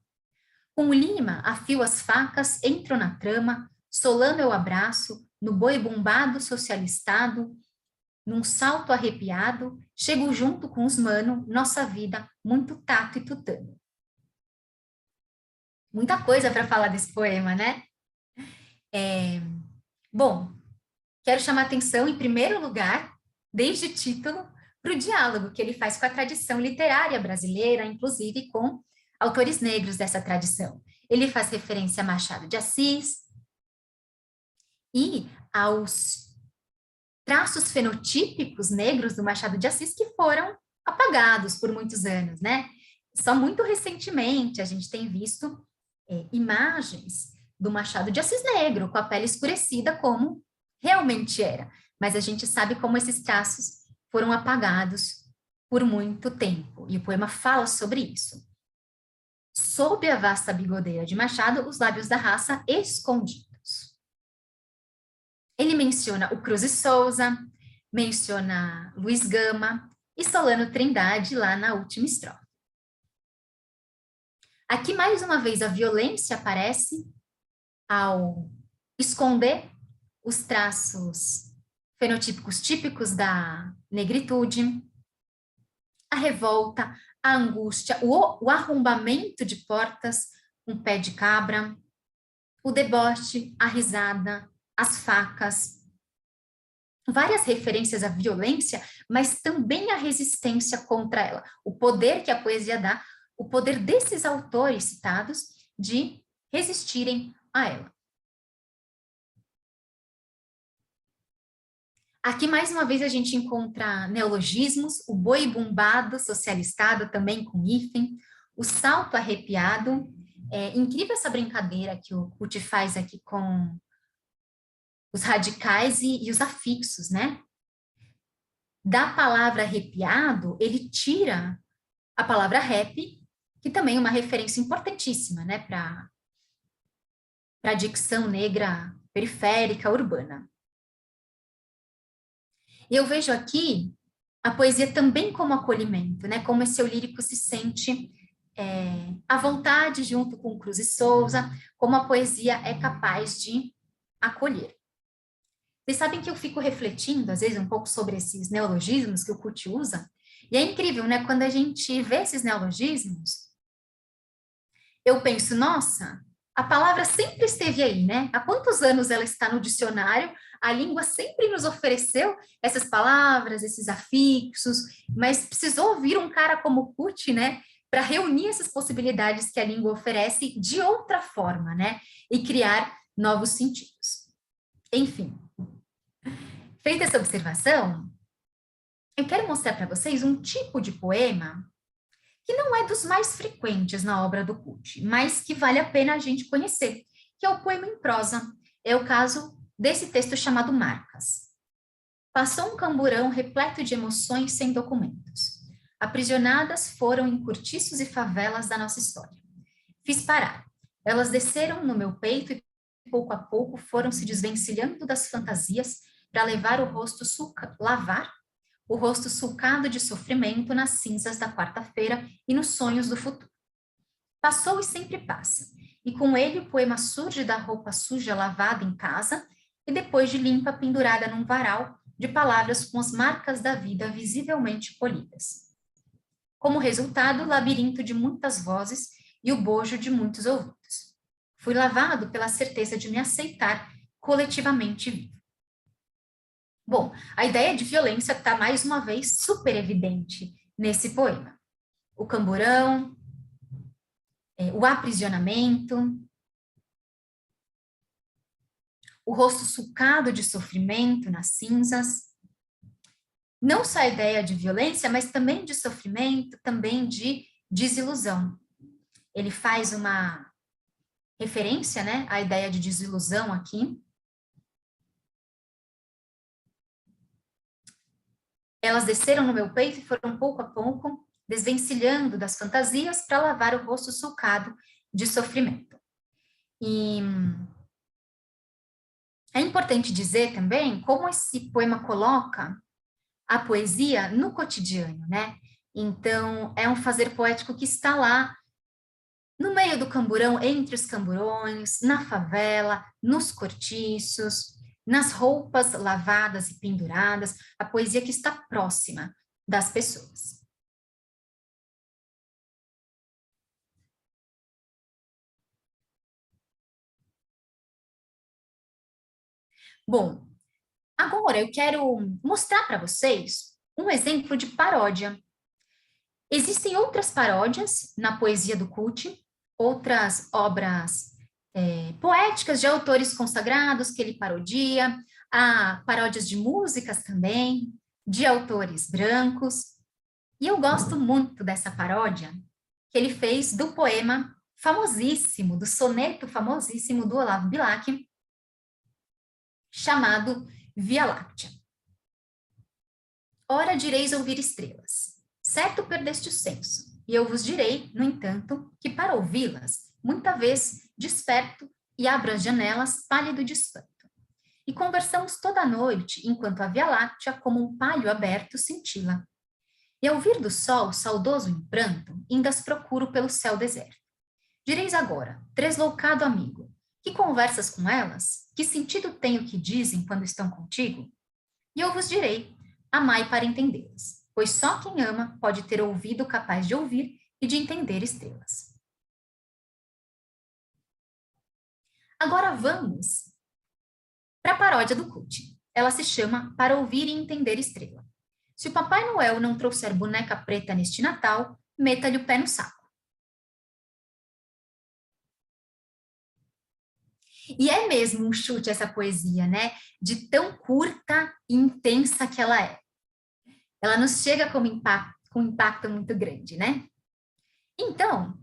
Com lima, afio as facas, entro na trama, solano eu abraço, no boi bombado socialistado, num salto arrepiado, chego junto com os mano, nossa vida, muito tato e tutano. Muita coisa para falar desse poema, né? Bom, quero chamar atenção, em primeiro lugar, desde o título, para o diálogo que ele faz com a tradição literária brasileira, inclusive com autores negros dessa tradição. Ele faz referência a Machado de Assis e aos traços fenotípicos negros do Machado de Assis que foram apagados por muitos anos, né? Só muito recentemente a gente tem visto imagens do Machado de Assis negro, com a pele escurecida como realmente era. Mas a gente sabe como esses traços foram apagados por muito tempo, e o poema fala sobre isso. Sob a vasta bigodeira de Machado, os lábios da raça escondidos. Ele menciona o Cruz e Souza, menciona Luiz Gama e Solano Trindade lá na última estrofe. Aqui, mais uma vez, a violência aparece ao esconder os traços fenotípicos típicos da negritude, a revolta, a angústia, o arrombamento de portas, um pé de cabra, o deboche, a risada, as facas, várias referências à violência, mas também à resistência contra ela, o poder que a poesia dá, o poder desses autores citados de resistirem a ela. Aqui, mais uma vez, a gente encontra neologismos, o boi bumbado, socialistado, também com hífen, o salto arrepiado. É incrível essa brincadeira que o CUT faz aqui com os radicais e os afixos, né? Da palavra arrepiado, ele tira a palavra rap, que também é uma referência importantíssima, né, para a dicção negra periférica, urbana. E eu vejo aqui a poesia também como acolhimento, né, como esse eu lírico se sente à vontade junto com Cruz e Souza, como a poesia é capaz de acolher. Vocês sabem que eu fico refletindo, às vezes, um pouco sobre esses neologismos que o CUT usa, e é incrível, né, quando a gente vê esses neologismos, eu penso, nossa, a palavra sempre esteve aí, né? Há quantos anos ela está no dicionário? A língua sempre nos ofereceu essas palavras, esses afixos, mas precisou vir um cara como o CUT, né, para reunir essas possibilidades que a língua oferece de outra forma, né, e criar novos sentidos. Enfim, feita essa observação, eu quero mostrar para vocês um tipo de poema que não é dos mais frequentes na obra do CUT, mas que vale a pena a gente conhecer, que é o poema em prosa. É o caso desse texto chamado Marcas. Passou um camburão repleto de emoções sem documentos. Aprisionadas foram em cortiços e favelas da nossa história. Fiz parar. Elas desceram no meu peito e pouco a pouco foram se desvencilhando das fantasias para levar o rosto lavar o rosto sulcado de sofrimento nas cinzas da quarta-feira e nos sonhos do futuro. Passou e sempre passa, e com ele o poema surge da roupa suja lavada em casa e depois de limpa pendurada num varal de palavras com as marcas da vida visivelmente polidas. Como resultado, o labirinto de muitas vozes e o bojo de muitos ouvidos. Fui lavado pela certeza de me aceitar coletivamente vivo. Bom, a ideia de violência está mais uma vez super evidente nesse poema. O camburão, o aprisionamento, o rosto sulcado de sofrimento nas cinzas. Não só a ideia de violência, mas também de sofrimento, também de desilusão. Ele faz uma referência, né, à ideia de desilusão aqui. Elas desceram no meu peito e foram pouco a pouco desvencilhando das fantasias para lavar o rosto sulcado de sofrimento. E é importante dizer também como esse poema coloca a poesia no cotidiano, né? Então, é um fazer poético que está lá, no meio do camburão, entre os camburões, na favela, nos cortiços, nas roupas lavadas e penduradas, a poesia que está próxima das pessoas. Bom, agora eu quero mostrar para vocês um exemplo de paródia. Existem outras paródias na poesia do Kut, outras obras poéticas de autores consagrados que ele parodia, há paródias de músicas também, de autores brancos, e eu gosto muito dessa paródia que ele fez do poema famosíssimo, do soneto famosíssimo do Olavo Bilac, chamado Via Láctea. Ora direis ouvir estrelas, certo perdeste o senso, e eu vos direi, no entanto, que para ouvi-las, muita vez desperto e abro as janelas pálido de espanto. E conversamos toda a noite, enquanto a Via Láctea, como um palho aberto, cintila. E ao vir do sol, saudoso em pranto, indas procuro pelo céu deserto. Direis agora, tresloucado amigo, que conversas com elas? Que sentido tem o que dizem quando estão contigo? E eu vos direi, amai para entendê-las, pois só quem ama pode ter ouvido capaz de ouvir e de entender estrelas. Agora vamos para a paródia do Kut. Ela se chama Para Ouvir e Entender Estrela. Se o Papai Noel não trouxer boneca preta neste Natal, meta-lhe o pé no saco. E é mesmo um chute essa poesia, né? De tão curta e intensa que ela é. Ela nos chega com um impacto muito grande, né? Então,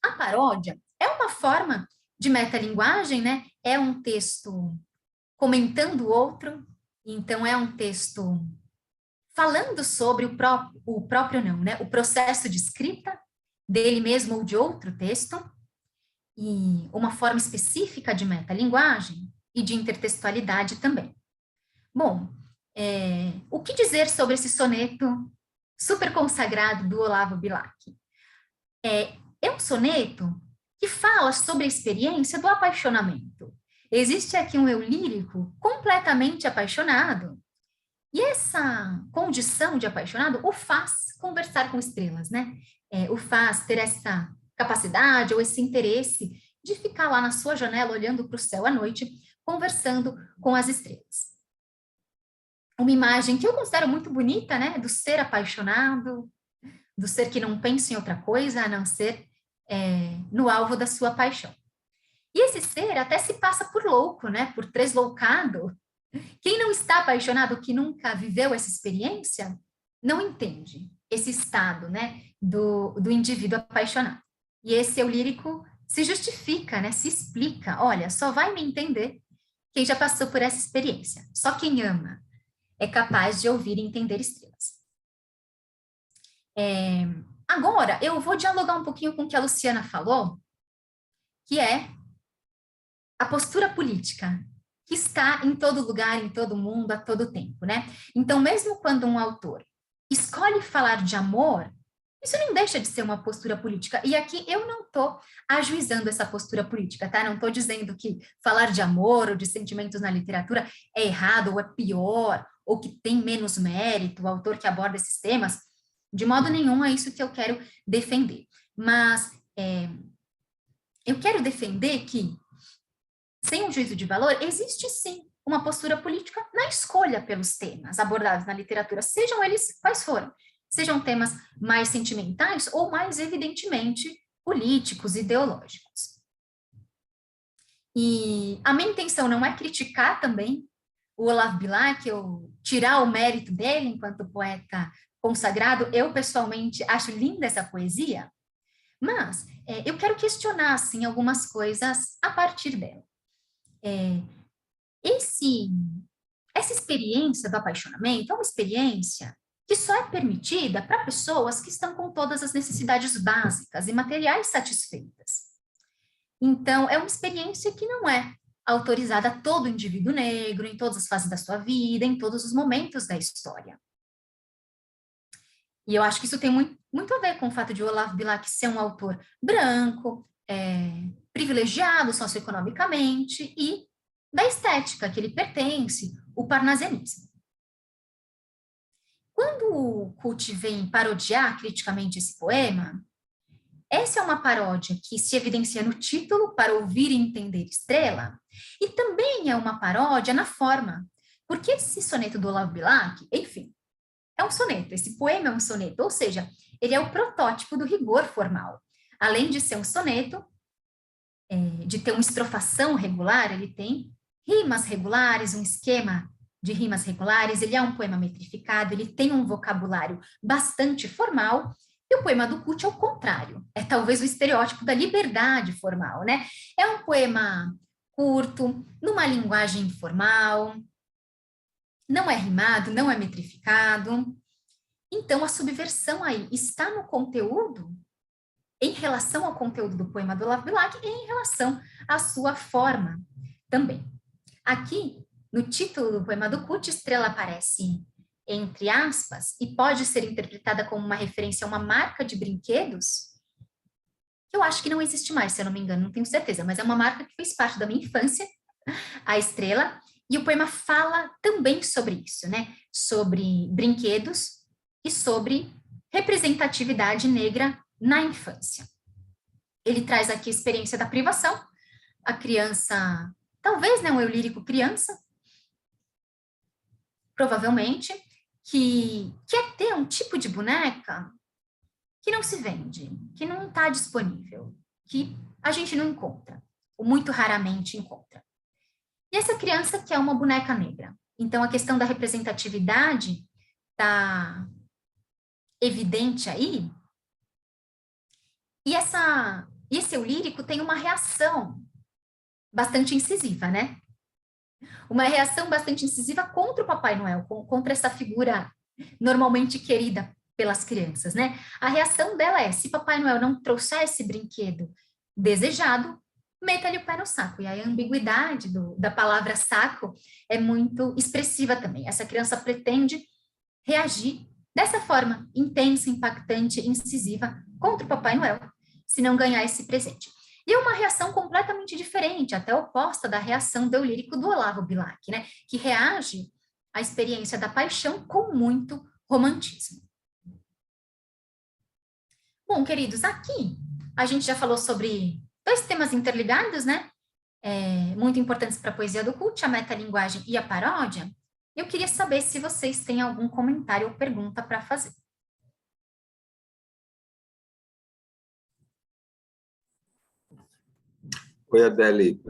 a paródia é uma forma de metalinguagem, né? É um texto comentando o outro, então é um texto falando sobre o próprio não, né? O processo de escrita dele mesmo ou de outro texto, e uma forma específica de metalinguagem e de intertextualidade também. Bom, o que dizer sobre esse soneto super consagrado do Olavo Bilac? É um soneto que fala sobre a experiência do apaixonamento. Existe aqui um eu lírico completamente apaixonado, e essa condição de apaixonado o faz conversar com estrelas, né? O faz ter essa capacidade ou esse interesse de ficar lá na sua janela olhando para o céu à noite, conversando com as estrelas. Uma imagem que eu considero muito bonita, né? Do ser apaixonado, do ser que não pensa em outra coisa a não ser no alvo da sua paixão. E esse ser até se passa por louco, né? Por tresloucado. Quem não está apaixonado, que nunca viveu essa experiência, não entende esse estado, né, do indivíduo apaixonado. E esse eu lírico se justifica, né, se explica. Olha, só vai me entender quem já passou por essa experiência. Só quem ama é capaz de ouvir e entender estrelas. Agora, eu vou dialogar um pouquinho com o que a Luciana falou, que é a postura política, que está em todo lugar, em todo mundo, a todo tempo, né? Então, mesmo quando um autor escolhe falar de amor, isso não deixa de ser uma postura política. E aqui eu não estou ajuizando essa postura política, tá? Não estou dizendo que falar de amor ou de sentimentos na literatura é errado ou é pior, ou que tem menos mérito o autor que aborda esses temas. De modo nenhum é isso que eu quero defender. mas eu quero defender que, sem um juízo de valor, existe sim uma postura política na escolha pelos temas abordados na literatura, sejam eles quais forem, sejam temas mais sentimentais ou mais evidentemente políticos, ideológicos. E a minha intenção não é criticar também o Olavo Bilac, ou tirar o mérito dele enquanto poeta consagrado. Eu, pessoalmente, acho linda essa poesia, mas eu quero questionar, assim, algumas coisas a partir dela. Essa experiência do apaixonamento é uma experiência que só é permitida para pessoas que estão com todas as necessidades básicas e materiais satisfeitas. Então, é uma experiência que não é autorizada a todo indivíduo negro, em todas as fases da sua vida, em todos os momentos da história. E eu acho que isso tem muito a ver com o fato de Olavo Bilac ser um autor branco, privilegiado socioeconomicamente e da estética que ele pertence, o parnasianismo. Quando o Kut vem parodiar criticamente esse poema, essa é uma paródia que se evidencia no título, Para Ouvir e Entender Estrela, e também é uma paródia na forma, porque esse soneto do Olavo Bilac, enfim, é um soneto, esse poema é um soneto, ou seja, ele é o protótipo do rigor formal. Além de ser um soneto, de ter uma estrofação regular, ele tem rimas regulares, um esquema de rimas regulares, ele é um poema metrificado, ele tem um vocabulário bastante formal, e o poema do Kut é o contrário, é talvez o estereótipo da liberdade formal, né? É um poema curto, numa linguagem informal, não é rimado, não é metrificado. Então, a subversão aí está no conteúdo, em relação ao conteúdo do poema do Olavo Bilac e em relação à sua forma também. Aqui, no título do poema do Kut, estrela aparece entre aspas e pode ser interpretada como uma referência a uma marca de brinquedos, que eu acho que não existe mais, se eu não me engano, não tenho certeza, mas é uma marca que fez parte da minha infância, a estrela, e o poema fala também sobre isso, né? Sobre brinquedos e sobre representatividade negra na infância. Ele traz aqui a experiência da privação, a criança, talvez, né, um eu lírico criança, provavelmente, que quer ter um tipo de boneca que não se vende, que não está disponível, que a gente não encontra, ou muito raramente encontra. E essa criança quer uma boneca negra. Então, a questão da representatividade está evidente aí. E esse eu lírico tem uma reação bastante incisiva, né? Uma reação bastante incisiva contra o Papai Noel, contra essa figura normalmente querida pelas crianças, né? A reação dela é, se Papai Noel não trouxer esse brinquedo desejado, meta-lhe o pé no saco. E aí a ambiguidade da palavra saco é muito expressiva também. Essa criança pretende reagir dessa forma intensa, impactante, incisiva contra o Papai Noel, se não ganhar esse presente. E é uma reação completamente diferente, até oposta da reação do eu lírico do Olavo Bilac, né? Que reage à experiência da paixão com muito romantismo. Bom, queridos, aqui a gente já falou sobre dois temas interligados, né? Muito importantes para a poesia do Kut, a metalinguagem e a paródia. Eu queria saber se vocês têm algum comentário ou pergunta para fazer. Oi, Adele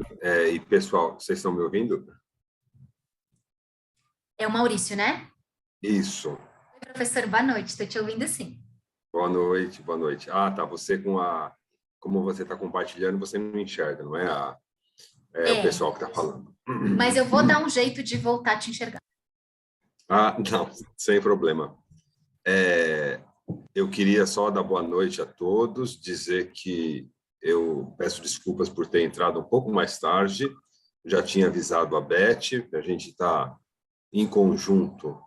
e pessoal, vocês estão me ouvindo? É o Maurício, né? Isso. Oi, professor, boa noite, estou te ouvindo sim. Boa noite, boa noite. Ah, tá, você como você está compartilhando, você não enxerga, não é? O pessoal que está falando. Mas eu vou dar um jeito de voltar a te enxergar. Ah, não, sem problema. Eu queria só dar boa noite a todos, dizer que eu peço desculpas por ter entrado um pouco mais tarde, já tinha avisado a Beth, a gente está em conjunto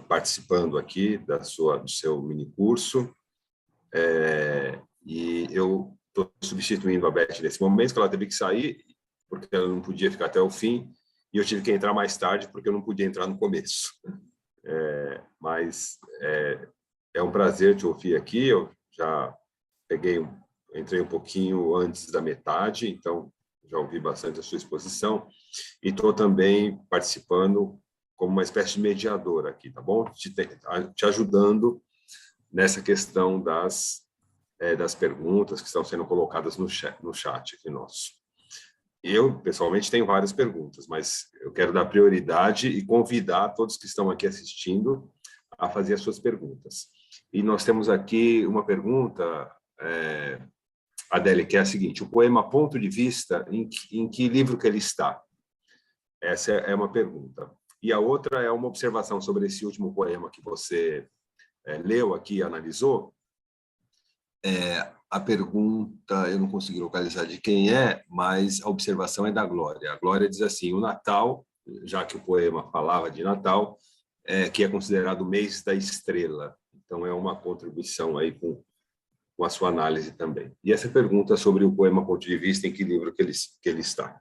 participando aqui do seu minicurso, e eu estou substituindo a Beth nesse momento, que ela teve que sair, porque ela não podia ficar até o fim, e eu tive que entrar mais tarde, porque eu não podia entrar no começo. Mas é um prazer te ouvir aqui, eu já entrei um pouquinho antes da metade, então já ouvi bastante a sua exposição, e estou também participando como uma espécie de mediador aqui, tá bom? Te ajudando nessa questão das perguntas que estão sendo colocadas no chat aqui nosso. Eu, pessoalmente, tenho várias perguntas, mas eu quero dar prioridade e convidar todos que estão aqui assistindo a fazer as suas perguntas. E nós temos aqui uma pergunta, Adélia, que é a seguinte: o poema Ponto de Vista, em que livro que ele está? Essa é uma pergunta. E a outra é uma observação sobre esse último poema que você leu aqui e analisou. A pergunta, eu não consegui localizar de quem é, mas a observação é da Glória. A Glória diz assim: o Natal, já que o poema falava de Natal, que é considerado o mês da estrela. Então, é uma contribuição aí com a sua análise também. E essa pergunta sobre o poema Ponto de Vista, em que livro que ele está?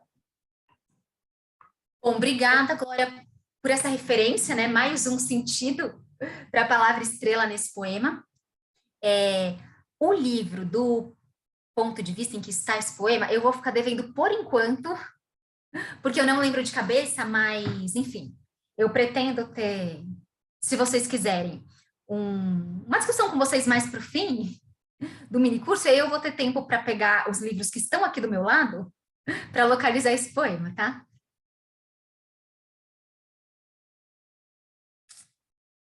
Bom, obrigada, Glória, por essa referência, né? Mais um sentido para a palavra estrela nesse poema. O livro do Ponto de Vista em que está esse poema, eu vou ficar devendo por enquanto, porque eu não lembro de cabeça, mas, enfim, eu pretendo ter, se vocês quiserem, uma discussão com vocês mais para o fim do minicurso, aí eu vou ter tempo para pegar os livros que estão aqui do meu lado para localizar esse poema, tá?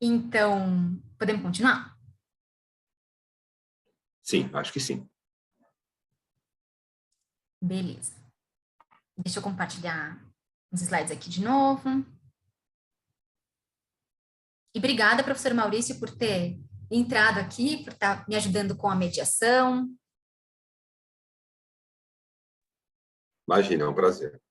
Então, podemos continuar? Sim, acho que sim. Beleza. Deixa eu compartilhar os slides aqui de novo. E obrigada, professor Maurício, por ter entrado aqui, por estar me ajudando com a mediação. Imagina, é um prazer.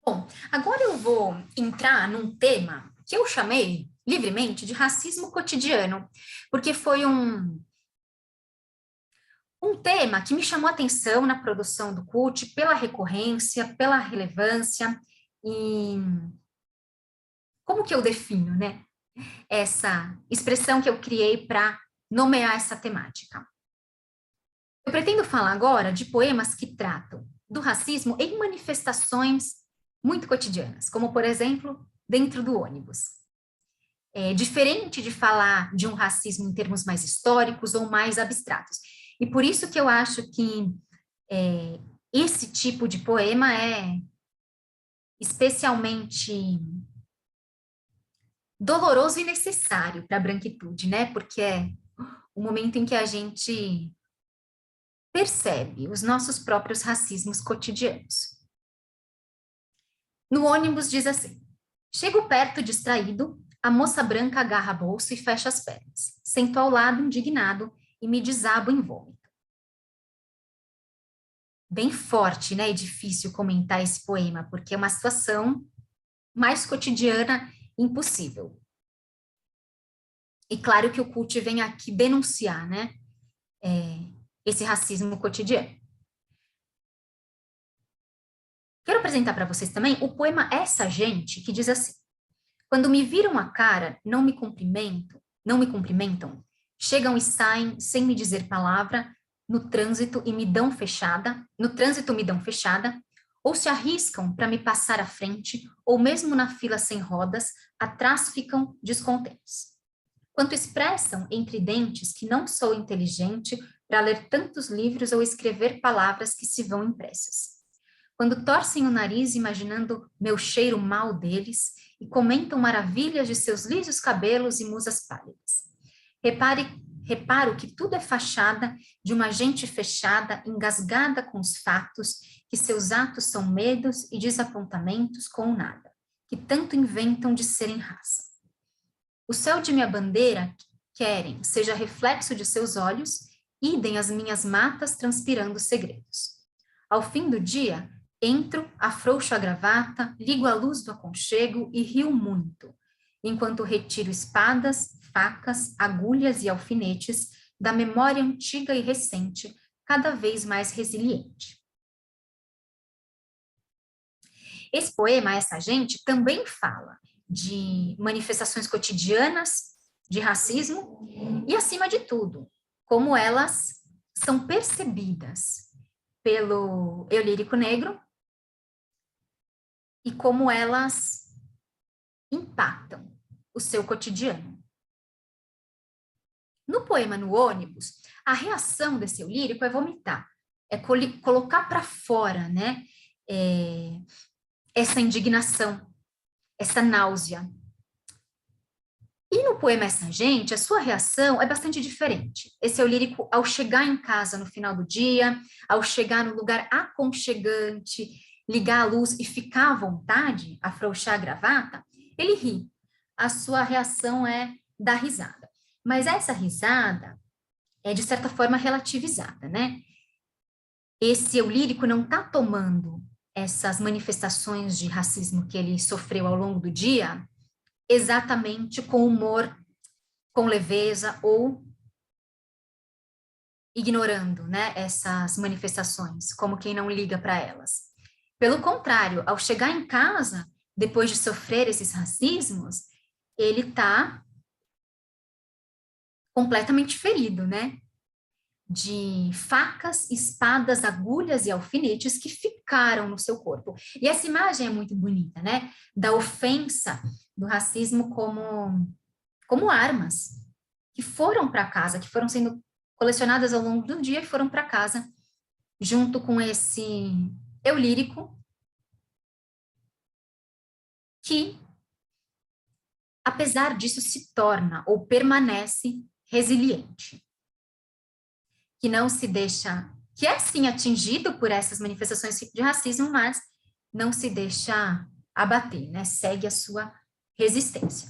Bom, agora eu vou entrar num tema que eu chamei livremente de racismo cotidiano, porque foi um tema que me chamou a atenção na produção do CUT pela recorrência, pela relevância e como que eu defino, né, essa expressão que eu criei para nomear essa temática. Eu pretendo falar agora de poemas que tratam do racismo em manifestações muito cotidianas, como, por exemplo, dentro do ônibus. É diferente de falar de um racismo em termos mais históricos ou mais abstratos. E por isso que eu acho que esse tipo de poema é especialmente doloroso e necessário para a branquitude, né? Porque é o momento em que a gente percebe os nossos próprios racismos cotidianos. No ônibus diz assim: chego perto distraído, a moça branca agarra a bolsa e fecha as pernas. Sento ao lado, indignado, e me desabo em vômito. Bem forte, né? E difícil comentar esse poema, porque é uma situação mais cotidiana impossível. E claro que o CUT vem aqui denunciar, né? Esse racismo cotidiano. Quero apresentar para vocês também o poema Essa Gente, que diz assim: quando me viram a cara, não me cumprimentam, chegam e saem sem me dizer palavra, no trânsito me dão fechada, ou se arriscam para me passar à frente, ou mesmo na fila sem rodas, atrás ficam descontentes. Quanto expressam entre dentes que não sou inteligente para ler tantos livros ou escrever palavras que se vão impressas. Quando torcem o nariz imaginando meu cheiro mal deles e comentam maravilhas de seus lisos cabelos e musas pálidas. Reparo que tudo é fachada de uma gente fechada, engasgada com os fatos, que seus atos são medos e desapontamentos com o nada, que tanto inventam de serem raça. O céu de minha bandeira querem seja reflexo de seus olhos, idem as minhas matas transpirando segredos. Ao fim do dia, entro, afrouxo a gravata, ligo a luz do aconchego e rio muito, enquanto retiro espadas, facas, agulhas e alfinetes da memória antiga e recente, cada vez mais resiliente. Esse poema, Essa Gente, também fala de manifestações cotidianas de racismo e, acima de tudo, como elas são percebidas pelo eu lírico negro e como elas impactam o seu cotidiano. No poema No Ônibus, a reação desse eu lírico é vomitar, é colocar para fora, né, essa indignação, essa náusea. E no poema Essa Gente, a sua reação é bastante diferente. Esse é o lírico ao chegar em casa no final do dia, ao chegar no lugar aconchegante, ligar a luz e ficar à vontade, afrouxar a gravata, ele ri. A sua reação é dar risada. Mas essa risada é, de certa forma, relativizada, né? Esse eu lírico não está tomando essas manifestações de racismo que ele sofreu ao longo do dia exatamente com humor, com leveza ou ignorando, né, essas manifestações, como quem não liga para elas. Pelo contrário, ao chegar em casa, depois de sofrer esses racismos, ele está completamente ferido, né? De facas, espadas, agulhas e alfinetes que ficaram no seu corpo. E essa imagem é muito bonita, né? Da ofensa do racismo como armas que foram para casa, que foram sendo colecionadas ao longo do dia e foram para casa, junto com esse eu lírico que, apesar disso, se torna ou permanece resiliente, que não se deixa, que é sim atingido por essas manifestações de racismo, mas não se deixa abater, né? Segue a sua resistência.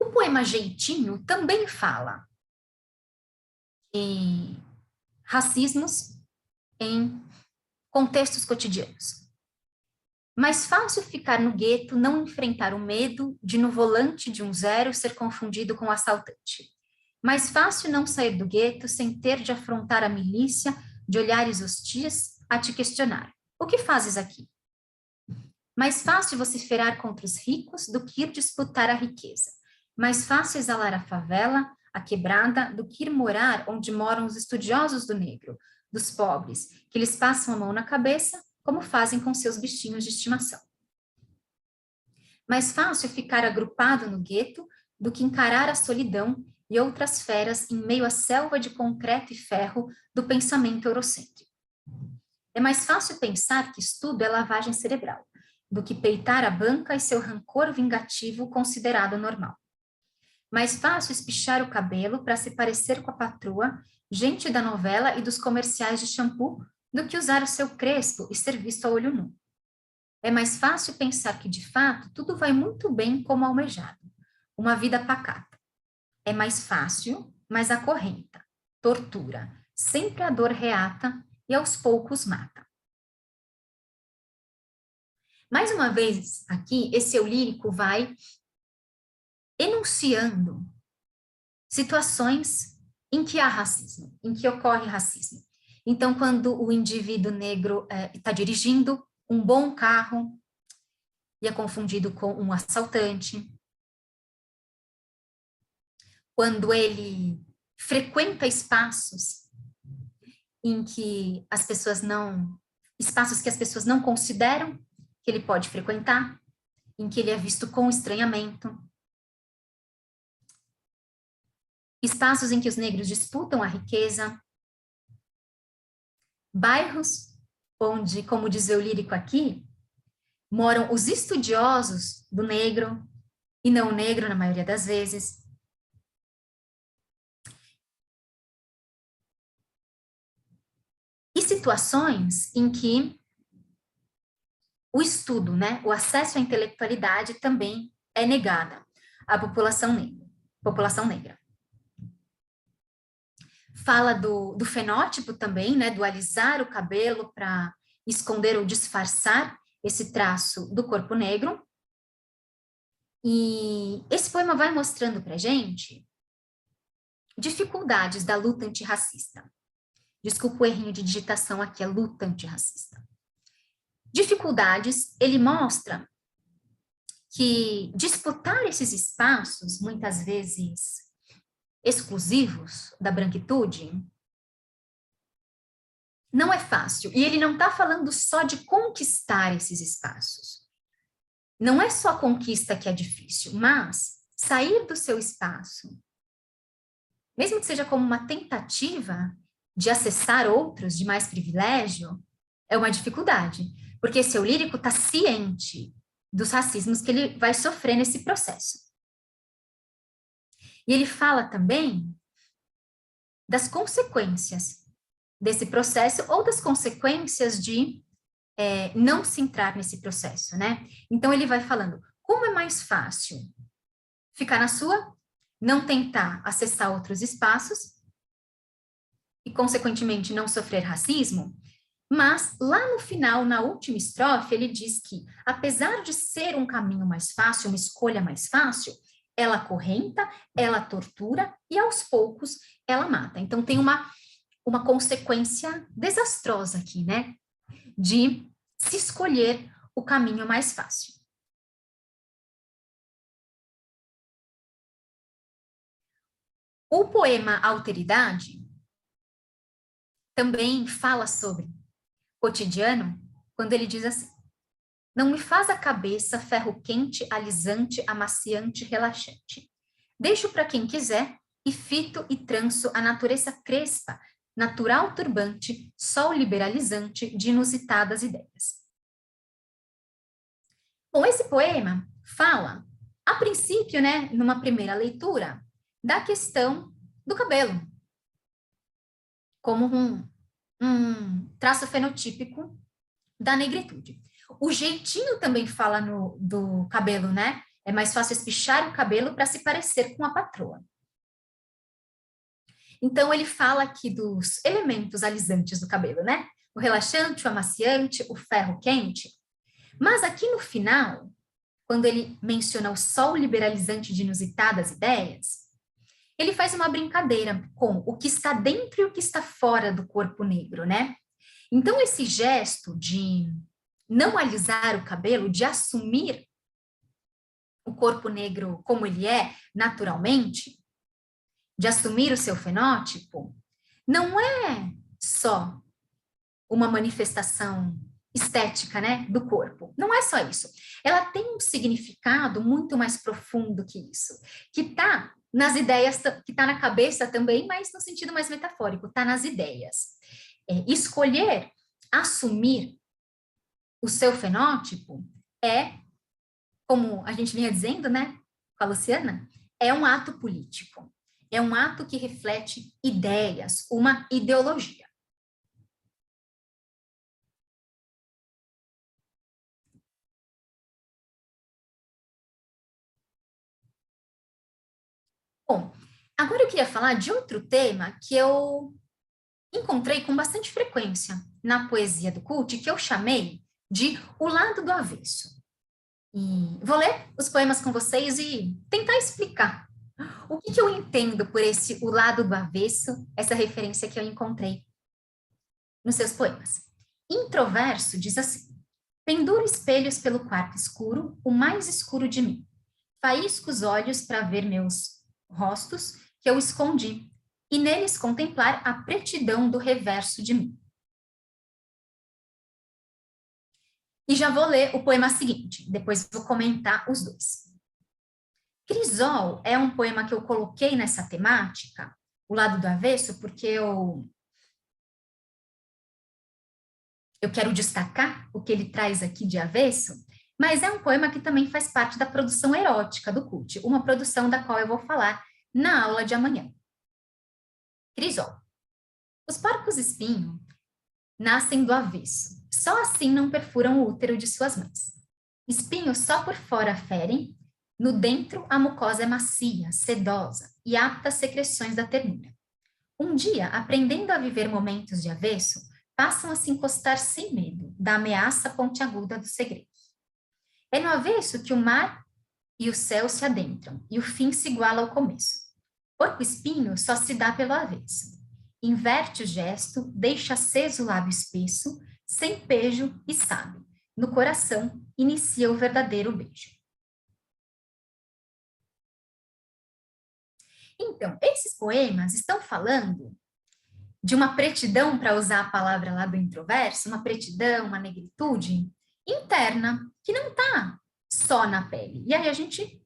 O poema Jeitinho também fala de racismos em contextos cotidianos. Mais fácil ficar no gueto, não enfrentar o medo de no volante de um zero ser confundido com um assaltante. Mais fácil não sair do gueto sem ter de afrontar a milícia de olhares hostis a te questionar. O que fazes aqui? Mais fácil vociferar contra os ricos do que ir disputar a riqueza. Mais fácil exalar a favela, a quebrada, do que ir morar onde moram os estudiosos do negro, dos pobres, que lhes passam a mão na cabeça, como fazem com seus bichinhos de estimação. Mais fácil ficar agrupado no gueto do que encarar a solidão e outras feras em meio à selva de concreto e ferro do pensamento eurocêntrico. É mais fácil pensar que estudo é lavagem cerebral, do que peitar a banca e seu rancor vingativo considerado normal. Mais fácil espichar o cabelo para se parecer com a patroa, gente da novela e dos comerciais de shampoo, do que usar o seu crespo e ser visto a olho nu. É mais fácil pensar que, de fato, tudo vai muito bem como almejado, uma vida pacata. É mais fácil, mas acorrenta, tortura, sempre a dor reata e aos poucos mata. Mais uma vez, aqui, esse eu lírico vai enunciando situações em que há racismo, em que ocorre racismo. Então, quando o indivíduo negro está dirigindo um bom carro e é confundido com um assaltante, quando ele frequenta espaços em que as pessoas espaços que as pessoas não consideram que ele pode frequentar, em que ele é visto com estranhamento, espaços em que os negros disputam a riqueza, bairros onde, como diz o lírico aqui, moram os estudiosos do negro e não o negro na maioria das vezes. E situações em que o estudo, né, o acesso à intelectualidade também é negada à população negra. Fala do fenótipo também, né, do alisar o cabelo para esconder ou disfarçar esse traço do corpo negro. E esse poema vai mostrando para gente dificuldades da luta antirracista. Desculpa o errinho de digitação aqui, é luta antirracista. Dificuldades, ele mostra que disputar esses espaços, muitas vezes exclusivos da branquitude, não é fácil. E ele não está falando só de conquistar esses espaços. Não é só a conquista que é difícil, mas sair do seu espaço, mesmo que seja como uma tentativa de acessar outros de mais privilégio, é uma dificuldade. Porque seu lírico está ciente dos racismos que ele vai sofrer nesse processo. E ele fala também das consequências desse processo ou das consequências de não se entrar nesse processo, né? Então, ele vai falando, como é mais fácil ficar na sua, não tentar acessar outros espaços e, consequentemente, não sofrer racismo, mas lá no final, na última estrofe, ele diz que, apesar de ser um caminho mais fácil, uma escolha mais fácil, ela acorrenta, ela tortura e, aos poucos, ela mata. Então, tem uma consequência desastrosa aqui, né? De se escolher o caminho mais fácil. O poema Alteridade também fala sobre cotidiano, quando ele diz assim: não me faz a cabeça ferro quente, alisante, amaciante, relaxante. Deixo para quem quiser e fito e tranço a natureza crespa, natural turbante, sol liberalizante de inusitadas ideias. Bom, esse poema fala, a princípio, né, numa primeira leitura, da questão do cabelo, como um traço fenotípico da negritude. O jeitinho também fala do cabelo, né? É mais fácil espichar o cabelo para se parecer com a patroa. Então, ele fala aqui dos elementos alisantes do cabelo, né? O relaxante, o amaciante, o ferro quente. Mas aqui no final, quando ele menciona o sol liberalizante de inusitadas ideias, ele faz uma brincadeira com o que está dentro e o que está fora do corpo negro, né? Então, esse gesto de não alisar o cabelo, de assumir o corpo negro como ele é naturalmente, de assumir o seu fenótipo, não é só uma manifestação estética, né, do corpo. Não é só isso. Ela tem um significado muito mais profundo que isso, que está nas ideias, que está na cabeça também, mas no sentido mais metafórico, está nas ideias. Escolher assumir o seu fenótipo é, como a gente vinha dizendo, né, com a Luciana, é um ato político. É um ato que reflete ideias, uma ideologia. Bom, agora eu queria falar de outro tema que eu encontrei com bastante frequência na poesia do Cult, que eu chamei de O Lado do Avesso. E vou ler os poemas com vocês e tentar explicar o que eu entendo por esse O Lado do Avesso, essa referência que eu encontrei nos seus poemas. Introverso diz assim: penduro espelhos pelo quarto escuro, o mais escuro de mim. Faísco os olhos para ver meus rostos que eu escondi, e neles contemplar a pretidão do reverso de mim. E já vou ler o poema seguinte, depois vou comentar os dois. Crisol é um poema que eu coloquei nessa temática, O Lado do Avesso, porque eu quero destacar o que ele traz aqui de avesso, mas é um poema que também faz parte da produção erótica do Cult, uma produção da qual eu vou falar na aula de amanhã. Crisol. Os porcos espinho nascem do avesso, só assim não perfuram o útero de suas mães. Espinhos só por fora ferem, no dentro a mucosa é macia, sedosa e apta às secreções da ternura. Um dia, aprendendo a viver momentos de avesso, passam a se encostar sem medo da ameaça pontiaguda dos segredos. É no avesso que o mar e o céu se adentram, e o fim se iguala ao começo. Porco-espinho só se dá pelo avesso. Inverte o gesto, deixa aceso o lábio espesso, sem pejo e sabe. No coração, inicia o verdadeiro beijo. Então, esses poemas estão falando de uma pretidão, para usar a palavra lá do introverso, uma pretidão, uma negritude interna, que não está só na pele. E aí a gente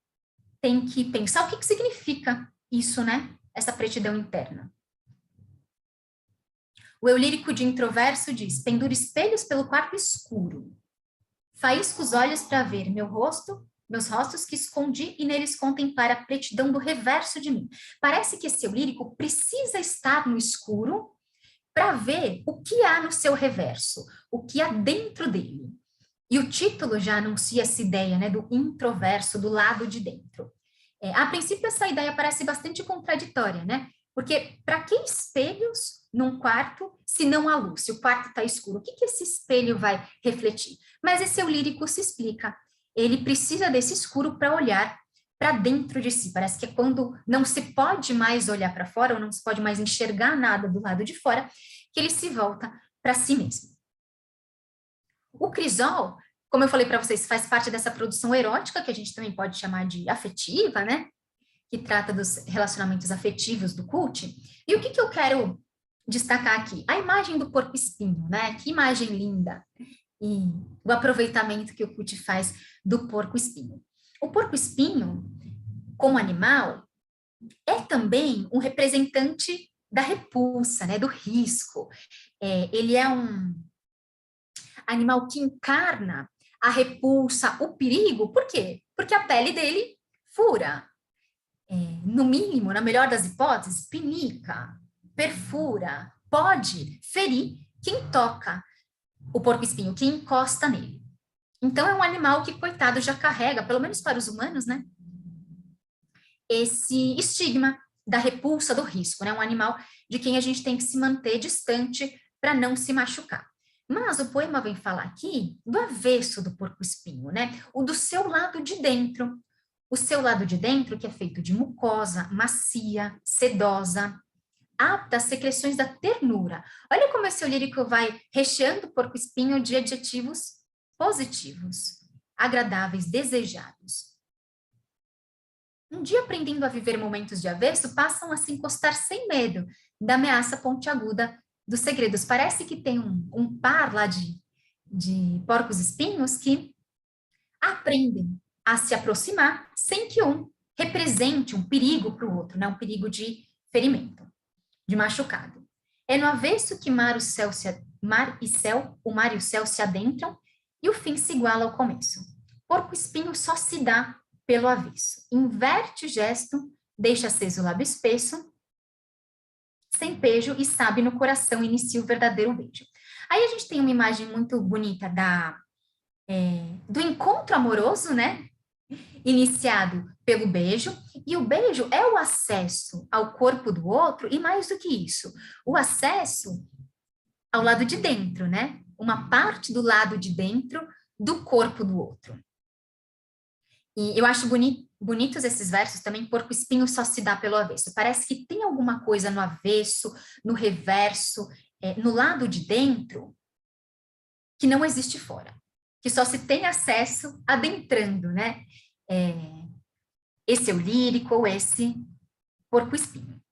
tem que pensar o que significa isso, né? Essa pretidão interna. O eu lírico de introverso diz: pendura espelhos pelo quarto escuro. Faísco os olhos para ver meus rostos que escondi e neles contemplar a pretidão do reverso de mim. Parece que esse eu lírico precisa estar no escuro para ver o que há no seu reverso, o que há dentro dele. E o título já anuncia essa ideia, né, do introverso, do lado de dentro. A princípio, essa ideia parece bastante contraditória, né? Porque para que espelhos num quarto se não há luz? Se o quarto está escuro, o que esse espelho vai refletir? Mas esse eu lírico se explica. Ele precisa desse escuro para olhar para dentro de si. Parece que é quando não se pode mais olhar para fora, ou não se pode mais enxergar nada do lado de fora, que ele se volta para si mesmo. O crisol, como eu falei para vocês, faz parte dessa produção erótica, que a gente também pode chamar de afetiva, né? Que trata dos relacionamentos afetivos do Cult. E o que eu quero destacar aqui? A imagem do porco-espinho, né? Que imagem linda! E o aproveitamento que o Cult faz do porco-espinho. O porco-espinho, como animal, é também um representante da repulsa, né? Do risco. Ele é um animal que encarna a repulsa, o perigo. Por quê? Porque a pele dele fura. No mínimo, na melhor das hipóteses, pinica, perfura, pode ferir quem toca o porco-espinho, quem encosta nele. Então, é um animal que, coitado, já carrega, pelo menos para os humanos, né, esse estigma da repulsa, do risco, né, um animal de quem a gente tem que se manter distante para não se machucar. Mas o poema vem falar aqui do avesso do porco-espinho, né, o do seu lado de dentro. O seu lado de dentro, que é feito de mucosa, macia, sedosa, apta às secreções da ternura. Olha como esse eu lírico vai recheando o porco-espinho de adjetivos positivos, agradáveis, desejados. Um dia, aprendendo a viver momentos de avesso, passam a se encostar sem medo da ameaça pontiaguda dos segredos. Parece que tem um par lá de porcos-espinhos que aprendem a se aproximar sem que um represente um perigo para o outro, né? Um perigo de ferimento, de machucado. É no avesso que o mar e o céu se adentram e o fim se iguala ao começo. Porco-espinho só se dá pelo avesso. Inverte o gesto, deixa aceso o lábio espesso, sem pejo e sabe no coração inicia o verdadeiro beijo. Aí a gente tem uma imagem muito bonita do encontro amoroso, né? Iniciado pelo beijo, e o beijo é o acesso ao corpo do outro, e mais do que isso, o acesso ao lado de dentro, né? Uma parte do lado de dentro do corpo do outro. E eu acho bonitos esses versos também, porco-espinho só se dá pelo avesso. Parece que tem alguma coisa no avesso, no reverso, no lado de dentro, que não existe fora, que só se tem acesso adentrando, né? Esse eu lírico ou esse porco-espinho.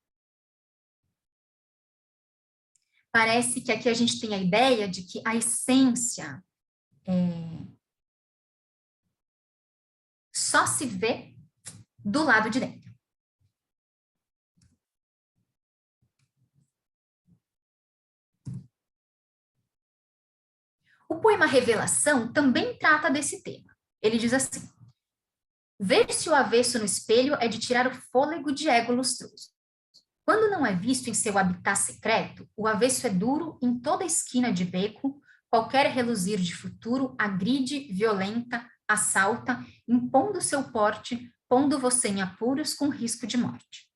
Parece que aqui a gente tem a ideia de que a essência só se vê do lado de dentro. O poema Revelação também trata desse tema. Ele diz assim: ver-se o avesso no espelho é de tirar o fôlego de ego lustroso. Quando não é visto em seu habitat secreto, o avesso é duro em toda esquina de beco, qualquer reluzir de futuro agride, violenta, assalta, impondo seu porte, pondo você em apuros com risco de morte.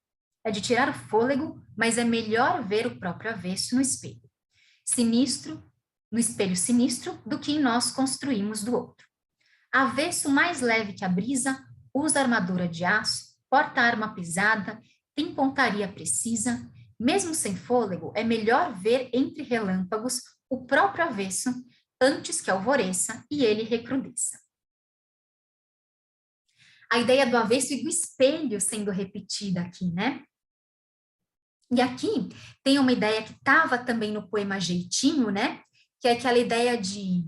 É de tirar o fôlego, mas é melhor ver o próprio avesso no espelho. Sinistro, no espelho sinistro, do que em nós construímos do outro. Avesso mais leve que a brisa, usa armadura de aço, porta arma pesada, tem pontaria precisa, mesmo sem fôlego, é melhor ver entre relâmpagos o próprio avesso antes que alvoreça e ele recrudesça. A ideia do avesso e do espelho sendo repetida aqui, né? E aqui tem uma ideia que estava também no poema Jeitinho, né? Que é aquela ideia de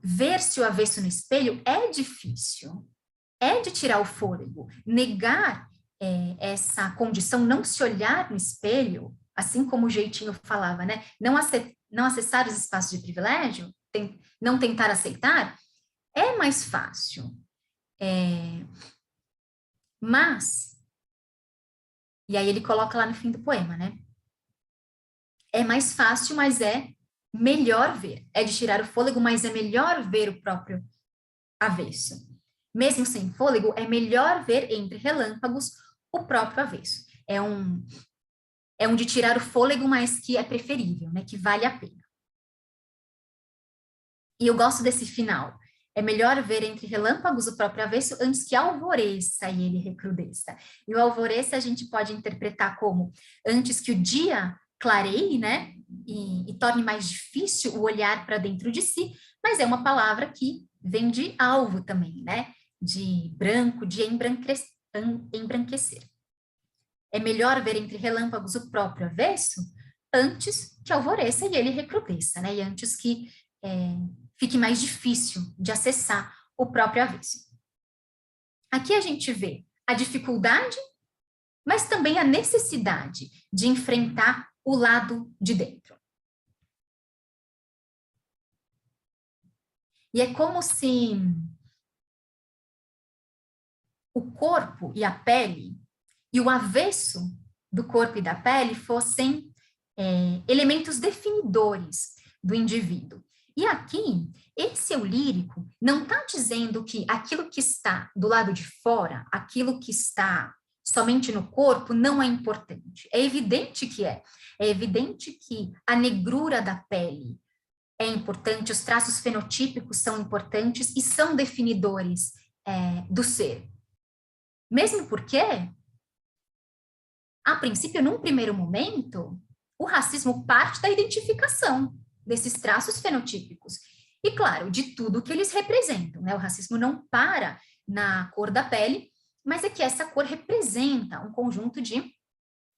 ver-se o avesso no espelho é difícil, é de tirar o fôlego, negar essa condição, não se olhar no espelho, assim como o Jeitinho falava, né? Não acessar os espaços de privilégio, não tentar aceitar, é mais fácil. Mas, e aí ele coloca lá no fim do poema, né? É mais fácil, mas é melhor ver. É de tirar o fôlego, mas é melhor ver o próprio avesso. Mesmo sem fôlego, é melhor ver entre relâmpagos o próprio avesso. É um de tirar o fôlego, mas que é preferível, né? Que vale a pena. E eu gosto desse final. É melhor ver entre relâmpagos o próprio avesso antes que alvoreça e ele recrudesça. E o alvoreça a gente pode interpretar como antes que o dia clareie, né? E torne mais difícil o olhar para dentro de si, mas é uma palavra que vem de alvo também, né? De branco, de embranquecer. É melhor ver entre relâmpagos o próprio avesso antes que alvoreça e ele recrudesça, né? E antes que fique mais difícil de acessar o próprio avesso. Aqui a gente vê a dificuldade, mas também a necessidade de enfrentar o lado de dentro. E é como se o corpo e a pele, e o avesso do corpo e da pele fossem elementos definidores do indivíduo. E aqui, esse eu lírico não está dizendo que aquilo que está do lado de fora, aquilo que está somente no corpo, não é importante. É evidente que é. É evidente que a negrura da pele é importante, os traços fenotípicos são importantes e são definidores do ser. Mesmo porque, a princípio, num primeiro momento, o racismo parte da identificação desses traços fenotípicos. E, claro, de tudo que eles representam, né? O racismo não para na cor da pele, mas é que essa cor representa um conjunto de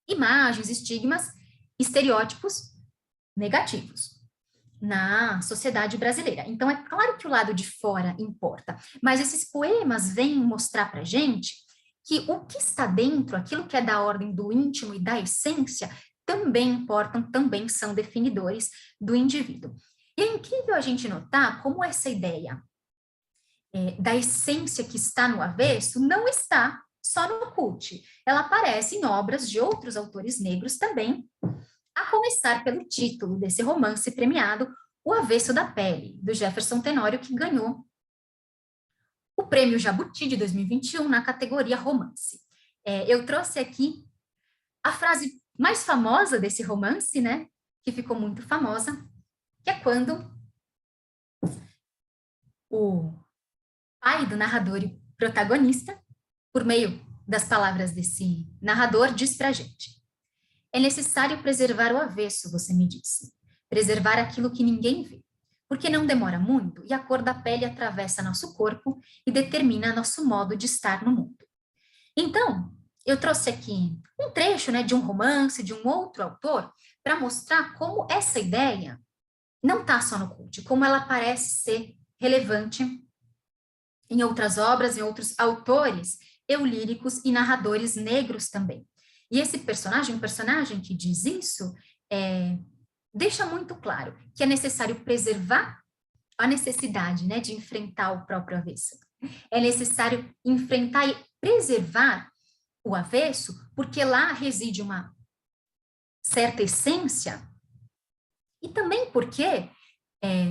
imagens, estigmas, estereótipos negativos na sociedade brasileira. Então, é claro que o lado de fora importa, mas esses poemas vêm mostrar para a gente que o que está dentro, aquilo que é da ordem do íntimo e da essência, também importam, também são definidores do indivíduo. E é incrível a gente notar como essa ideia da essência que está no avesso não está só no Cult. Ela aparece em obras de outros autores negros também, a começar pelo título desse romance premiado, O Avesso da Pele, do Jefferson Tenório, que ganhou o Prêmio Jabuti de 2021 na categoria romance. Eu trouxe aqui a frase mais famosa desse romance, né, que ficou muito famosa, que é quando o pai do narrador e protagonista, por meio das palavras desse narrador, diz pra gente: é necessário preservar o avesso, você me disse, preservar aquilo que ninguém vê, porque não demora muito e a cor da pele atravessa nosso corpo e determina nosso modo de estar no mundo. Então, eu trouxe aqui um trecho, né, de um romance, de um outro autor, para mostrar como essa ideia não está só no Cult, como ela parece ser relevante em outras obras, em outros autores eulíricos e narradores negros também. E esse personagem, um personagem que diz isso, deixa muito claro que é necessário preservar a necessidade, né, de enfrentar o próprio avesso. É necessário enfrentar e preservar o avesso, porque lá reside uma certa essência, e também porque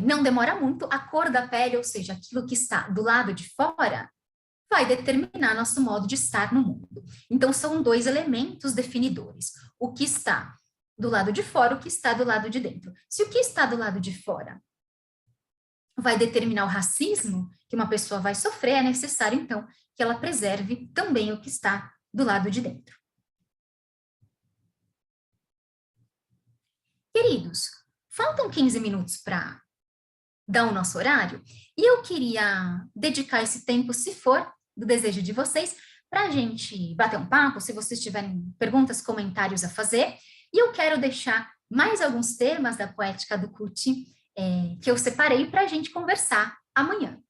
não demora muito, a cor da pele, ou seja, aquilo que está do lado de fora, vai determinar nosso modo de estar no mundo. Então, são dois elementos definidores. O que está do lado de fora, o que está do lado de dentro. Se o que está do lado de fora vai determinar o racismo que uma pessoa vai sofrer, é necessário, então, que ela preserve também o que está do lado de dentro. Queridos, faltam 15 minutos para dar o nosso horário, e eu queria dedicar esse tempo, se for do desejo de vocês, para a gente bater um papo, se vocês tiverem perguntas, comentários a fazer, e eu quero deixar mais alguns temas da poética do Kut que eu separei para a gente conversar amanhã.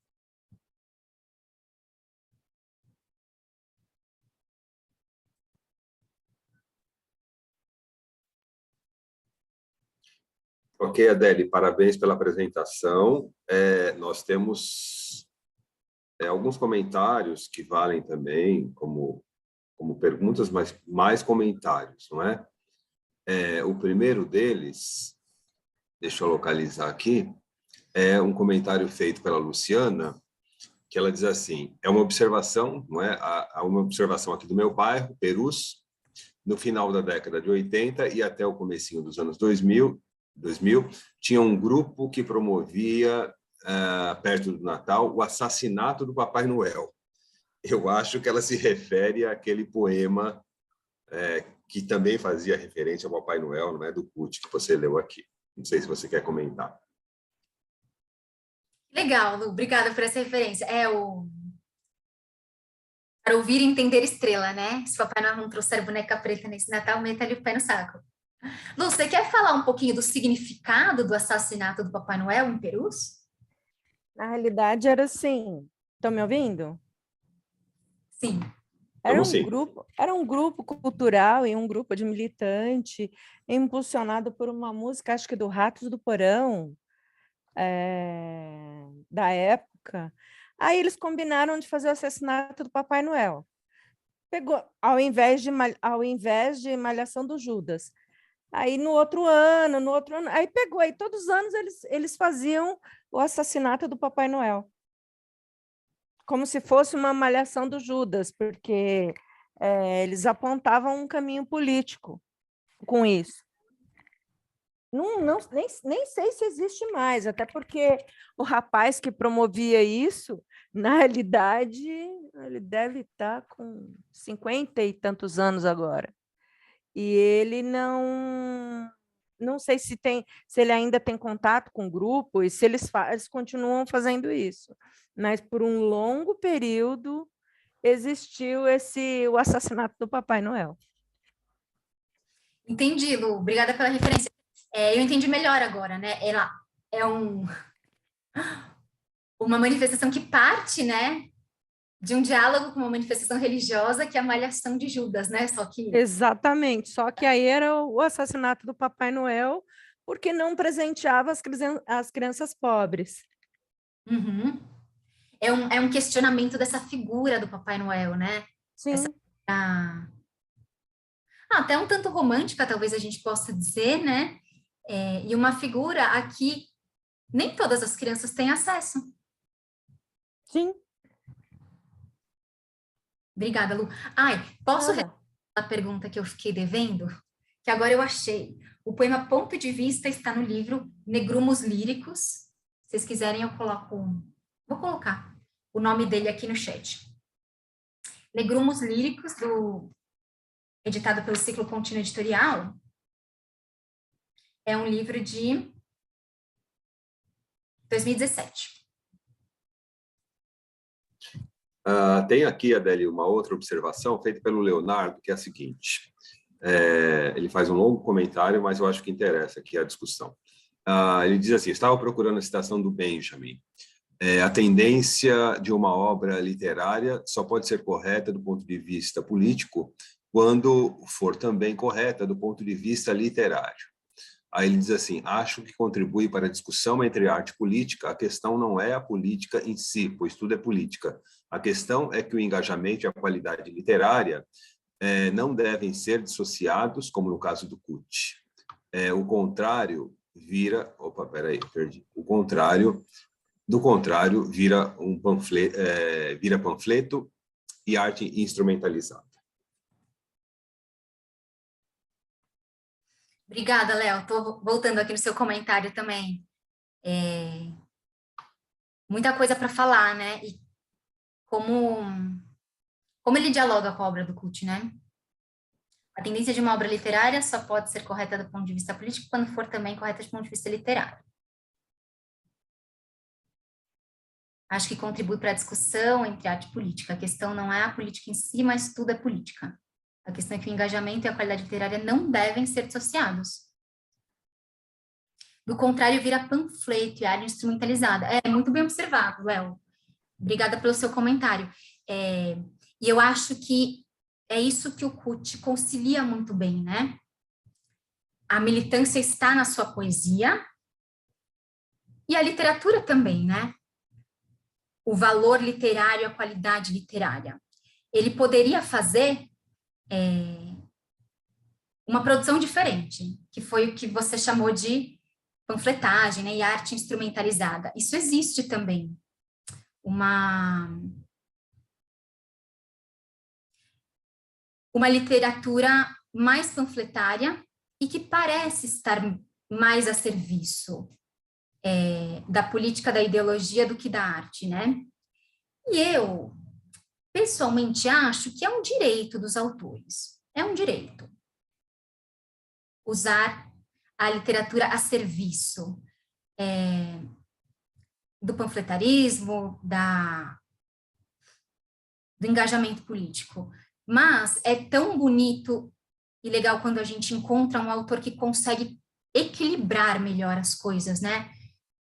Ok, Adele, parabéns pela apresentação. Nós temos alguns comentários que valem também como perguntas, mas mais comentários, não é? O primeiro deles, deixa eu localizar aqui, é um comentário feito pela Luciana, que ela diz assim, é uma observação, não é? Há uma observação aqui do meu bairro, Perus, no final da década de 80 e até o comecinho dos anos 2000, tinha um grupo que promovia, perto do Natal, o assassinato do Papai Noel. Eu acho que ela se refere àquele poema que também fazia referência ao Papai Noel, não é, do Kut, que você leu aqui. Não sei se você quer comentar. Legal, Lu, obrigada por essa referência. Para ouvir e entender estrela, né? Se o Papai Noel não trouxer boneca preta nesse Natal, meta-lhe o pé no saco. Lu, você quer falar um pouquinho do significado do assassinato do Papai Noel em Perus? Na realidade, era assim. Estão me ouvindo? Sim. Era um grupo cultural e um grupo de militante impulsionado por uma música, acho que do Ratos do Porão, da época. Aí eles combinaram de fazer o assassinato do Papai Noel. Pegou, ao invés de Malhação do Judas. Aí no outro ano, aí pegou, aí todos os anos eles faziam o assassinato do Papai Noel. Como se fosse uma malhação do Judas, porque eles apontavam um caminho político com isso. Nem sei se existe mais, até porque o rapaz que promovia isso, na realidade, ele deve estar com 50 e tantos anos agora. E ele não sei se ele ainda tem contato com o grupo e se eles continuam fazendo isso. Mas por um longo período existiu o assassinato do Papai Noel. Entendi, Lu. Obrigada pela referência. Eu entendi melhor agora, né? Ela é uma manifestação que parte, né, de um diálogo com uma manifestação religiosa, que é a Malhação de Judas, né? Exatamente. Só que aí era o assassinato do Papai Noel, porque não presenteava as crianças pobres. Uhum. É um questionamento dessa figura do Papai Noel, né? Sim. Até um tanto romântica, talvez a gente possa dizer, né? E uma figura a que nem todas as crianças têm acesso. Sim. Obrigada, Lu. Posso responder a pergunta que eu fiquei devendo? Que agora eu achei. O poema Ponto de Vista está no livro Negrumos Líricos. Se vocês quiserem, eu vou colocar o nome dele aqui no chat. Negrumos Líricos, editado pelo Ciclo Contínuo Editorial, é um livro de 2017. Tem aqui, Adele, uma outra observação feita pelo Leonardo, que é a seguinte. Ele faz um longo comentário, mas eu acho que interessa aqui a discussão. Ele diz assim, estava procurando a citação do Benjamin. A tendência de uma obra literária só pode ser correta do ponto de vista político quando for também correta do ponto de vista literário. Aí ele diz assim, acho que contribui para a discussão entre arte e política, a questão não é a política em si, pois tudo é política. A questão é que o engajamento e a qualidade literária não devem ser dissociados, como no caso do Kut. O contrário vira... Opa, peraí, perdi. Do contrário, vira panfleto e arte instrumentalizada. Obrigada, Léo. Estou voltando aqui no seu comentário também. muita coisa para falar, né? E como ele dialoga com a obra do Kut, né? A tendência de uma obra literária só pode ser correta do ponto de vista político quando for também correta do ponto de vista literário. Acho que contribui para a discussão entre arte e política. A questão não é a política em si, mas tudo é política. A questão é que o engajamento e a qualidade literária não devem ser dissociados. Do contrário, vira panfleto e área instrumentalizada. É muito bem observado, Léo. Obrigada pelo seu comentário. E eu acho que é isso que o Kut concilia muito bem, né? A militância está na sua poesia e a literatura também, né? O valor literário, a qualidade literária. Ele poderia fazer uma produção diferente, que foi o que você chamou de panfletagem, né, e arte instrumentalizada. Isso existe também. Uma literatura mais panfletária e que parece estar mais a serviço da política, da ideologia do que da arte, né? E eu, pessoalmente, acho que é um direito dos autores. É um direito. Usar a literatura a serviço do panfletarismo, do engajamento político. Mas é tão bonito e legal quando a gente encontra um autor que consegue equilibrar melhor as coisas, né?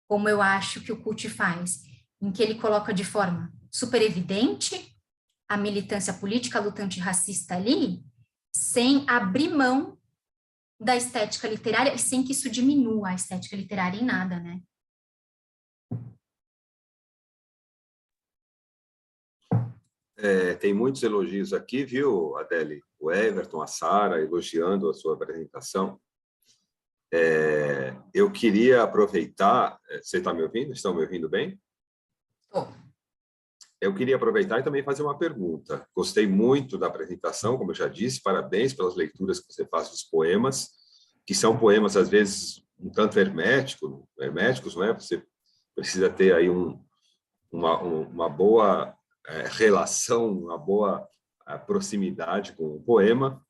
Como eu acho que o Kut faz, em que ele coloca de forma super evidente a militância política, a luta antirracista ali, sem abrir mão da estética literária, e sem que isso diminua a estética literária em nada, né? Tem muitos elogios aqui, viu, Adele? O Everton, a Sara, elogiando a sua apresentação. Eu queria aproveitar... Você está me ouvindo? Estão me ouvindo bem? Estou. Eu queria aproveitar e também fazer uma pergunta. Gostei muito da apresentação, como eu já disse, parabéns pelas leituras que você faz dos poemas, que são poemas, às vezes, um tanto herméticos, não é? Você precisa ter aí uma boa relação, uma boa proximidade com o poema,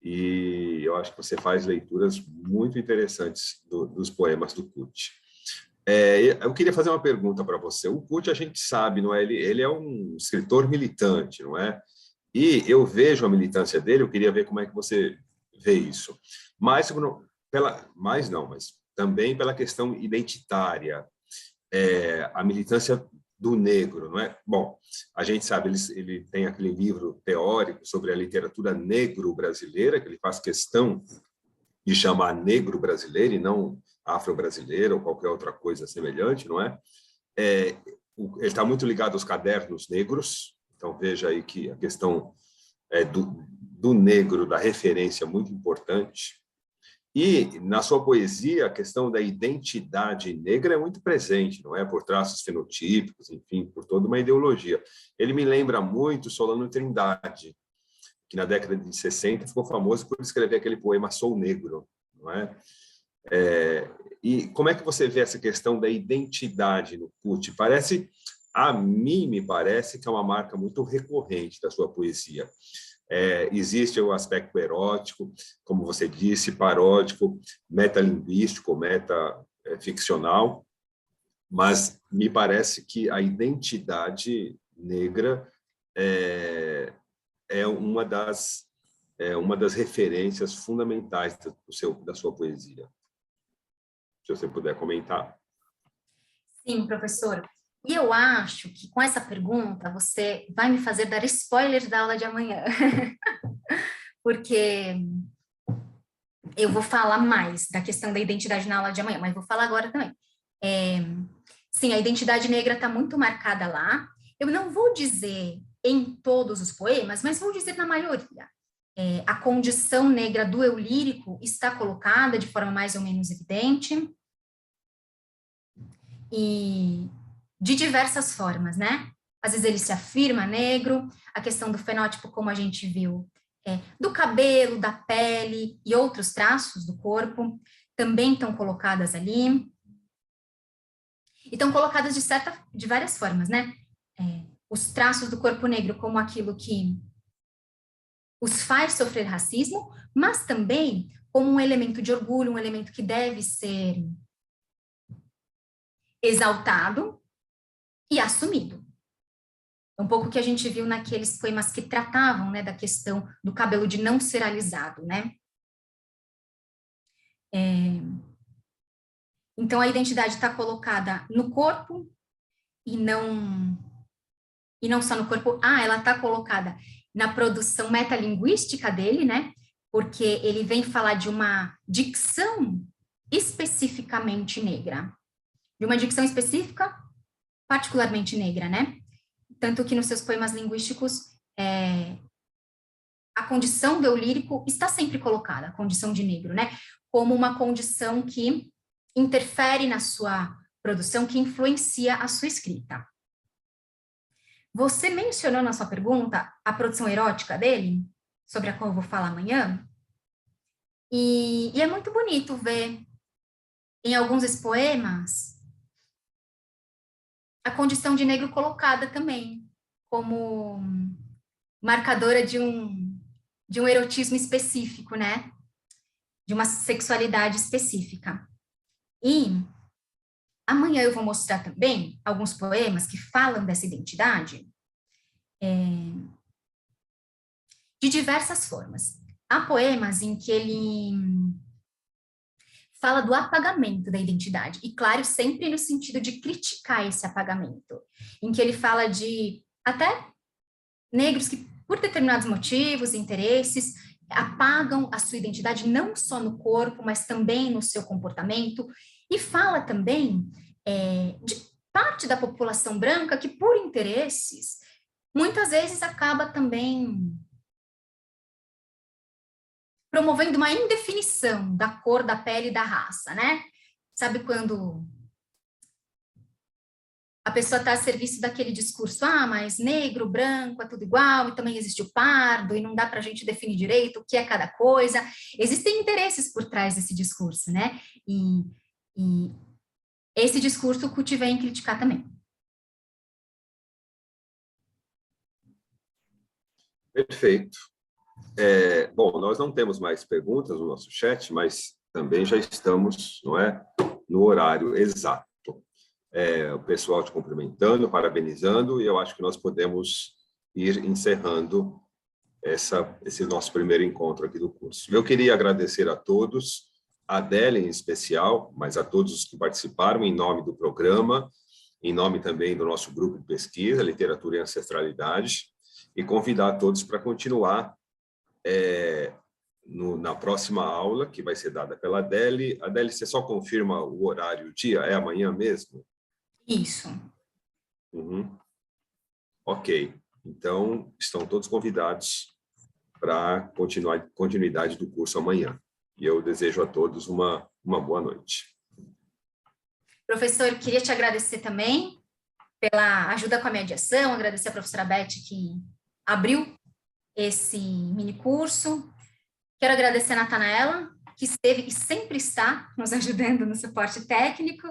e eu acho que você faz leituras muito interessantes dos poemas do Kut. Eu queria fazer uma pergunta para você. O Kut, a gente sabe, não é? Ele é um escritor militante, não é? E eu vejo a militância dele, eu queria ver como é que você vê isso. Mas também pela questão identitária, a militância do negro, não é? Bom, a gente sabe, ele tem aquele livro teórico sobre a literatura negro-brasileira, que ele faz questão de chamar negro brasileiro e não afro-brasileiro ou qualquer outra coisa semelhante, não é? Ele está muito ligado aos cadernos negros, então veja aí que a questão do negro, da referência, é muito importante. E, na sua poesia, a questão da identidade negra é muito presente, não é? Por traços fenotípicos, enfim, por toda uma ideologia. Ele me lembra muito Solano Trindade, que na década de 60 ficou famoso por escrever aquele poema Sou Negro, não é? E como é que você vê essa questão da identidade no Kut? A mim me parece que é uma marca muito recorrente da sua poesia. Existe o aspecto erótico, como você disse, paródico, metalinguístico, metaficcional, mas me parece que a identidade negra é uma das referências fundamentais da sua poesia. Se você puder comentar. Sim, professor. E eu acho que com essa pergunta você vai me fazer dar spoilers da aula de amanhã. Porque eu vou falar mais da questão da identidade na aula de amanhã, mas vou falar agora também. Sim, a identidade negra está muito marcada lá. Eu não vou dizer em todos os poemas, mas vou dizer na maioria. A condição negra do eu lírico está colocada de forma mais ou menos evidente. E de diversas formas, né? Às vezes ele se afirma negro, a questão do fenótipo, como a gente viu, do cabelo, da pele e outros traços do corpo também estão colocadas ali. estão colocadas de várias formas, né? Os traços do corpo negro como aquilo que os faz sofrer racismo, mas também como um elemento de orgulho, um elemento que deve ser exaltado e assumido. Um pouco que a gente viu naqueles poemas que tratavam, né, da questão do cabelo de não ser alisado, né? Então, a identidade está colocada no corpo e não só no corpo. Ela está colocada na produção metalinguística dele, né? Porque ele vem falar de uma dicção especificamente negra. De uma dicção específica, particularmente negra, né? Tanto que nos seus poemas linguísticos, a condição do eu lírico está sempre colocada, a condição de negro, né? Como uma condição que interfere na sua produção, que influencia a sua escrita. Você mencionou na sua pergunta a produção erótica dele, sobre a qual eu vou falar amanhã, e é muito bonito ver em alguns desses poemas a condição de negro colocada também, como marcadora de um erotismo específico, né? De uma sexualidade específica. E amanhã eu vou mostrar também alguns poemas que falam dessa identidade de diversas formas. Há poemas em que ele fala do apagamento da identidade, e claro, sempre no sentido de criticar esse apagamento, em que ele fala de até negros que, por determinados motivos, interesses, apagam a sua identidade não só no corpo, mas também no seu comportamento, e fala também de parte da população branca que, por interesses, muitas vezes acaba também promovendo uma indefinição da cor, da pele e da raça, né? Sabe quando a pessoa está a serviço daquele discurso, mas negro, branco, é tudo igual, e também existe o pardo, e não dá para a gente definir direito o que é cada coisa. Existem interesses por trás desse discurso, né? E esse discurso o CUT vem criticar também. Perfeito. Bom, nós não temos mais perguntas no nosso chat, mas também já estamos, não é, no horário exato. O pessoal te cumprimentando, parabenizando, e eu acho que nós podemos ir encerrando esse nosso primeiro encontro aqui do curso. Eu queria agradecer a todos, a Adélia em especial, mas a todos os que participaram em nome do programa, em nome também do nosso grupo de pesquisa, Literatura e Ancestralidade, e convidar a todos para continuar na próxima aula, que vai ser dada pela Adélia. Adélia, você só confirma o horário e o dia? É amanhã mesmo? Isso. Uhum. Ok. Então, estão todos convidados para continuidade do curso amanhã. E eu desejo a todos uma boa noite. Professor, queria te agradecer também pela ajuda com a mediação, agradecer a professora Beth que abriu esse mini curso. Quero agradecer a Natanaela, que esteve e sempre está nos ajudando no suporte técnico,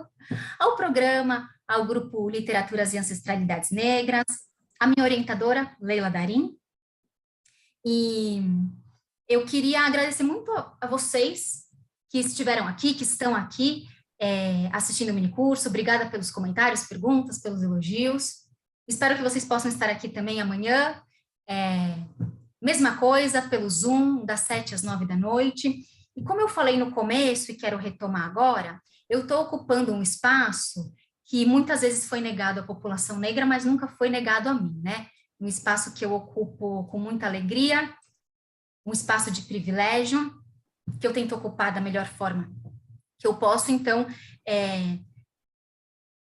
ao programa, ao grupo Literaturas e Ancestralidades Negras, a minha orientadora, Leila Darim. E eu queria agradecer muito a vocês que estiveram aqui, que estão aqui assistindo o minicurso. Obrigada pelos comentários, perguntas, pelos elogios. Espero que vocês possam estar aqui também amanhã. Mesma coisa, pelo Zoom, das 7 às 9 da noite. E como eu falei no começo e quero retomar agora, eu estou ocupando um espaço que muitas vezes foi negado à população negra, mas nunca foi negado a mim, né? Um espaço que eu ocupo com muita alegria, um espaço de privilégio, que eu tento ocupar da melhor forma que eu posso. Então,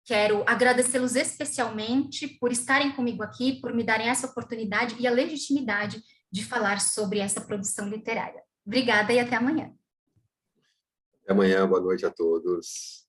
quero agradecê-los especialmente por estarem comigo aqui, por me darem essa oportunidade e a legitimidade de falar sobre essa produção literária. Obrigada e até amanhã. Até amanhã, boa noite a todos.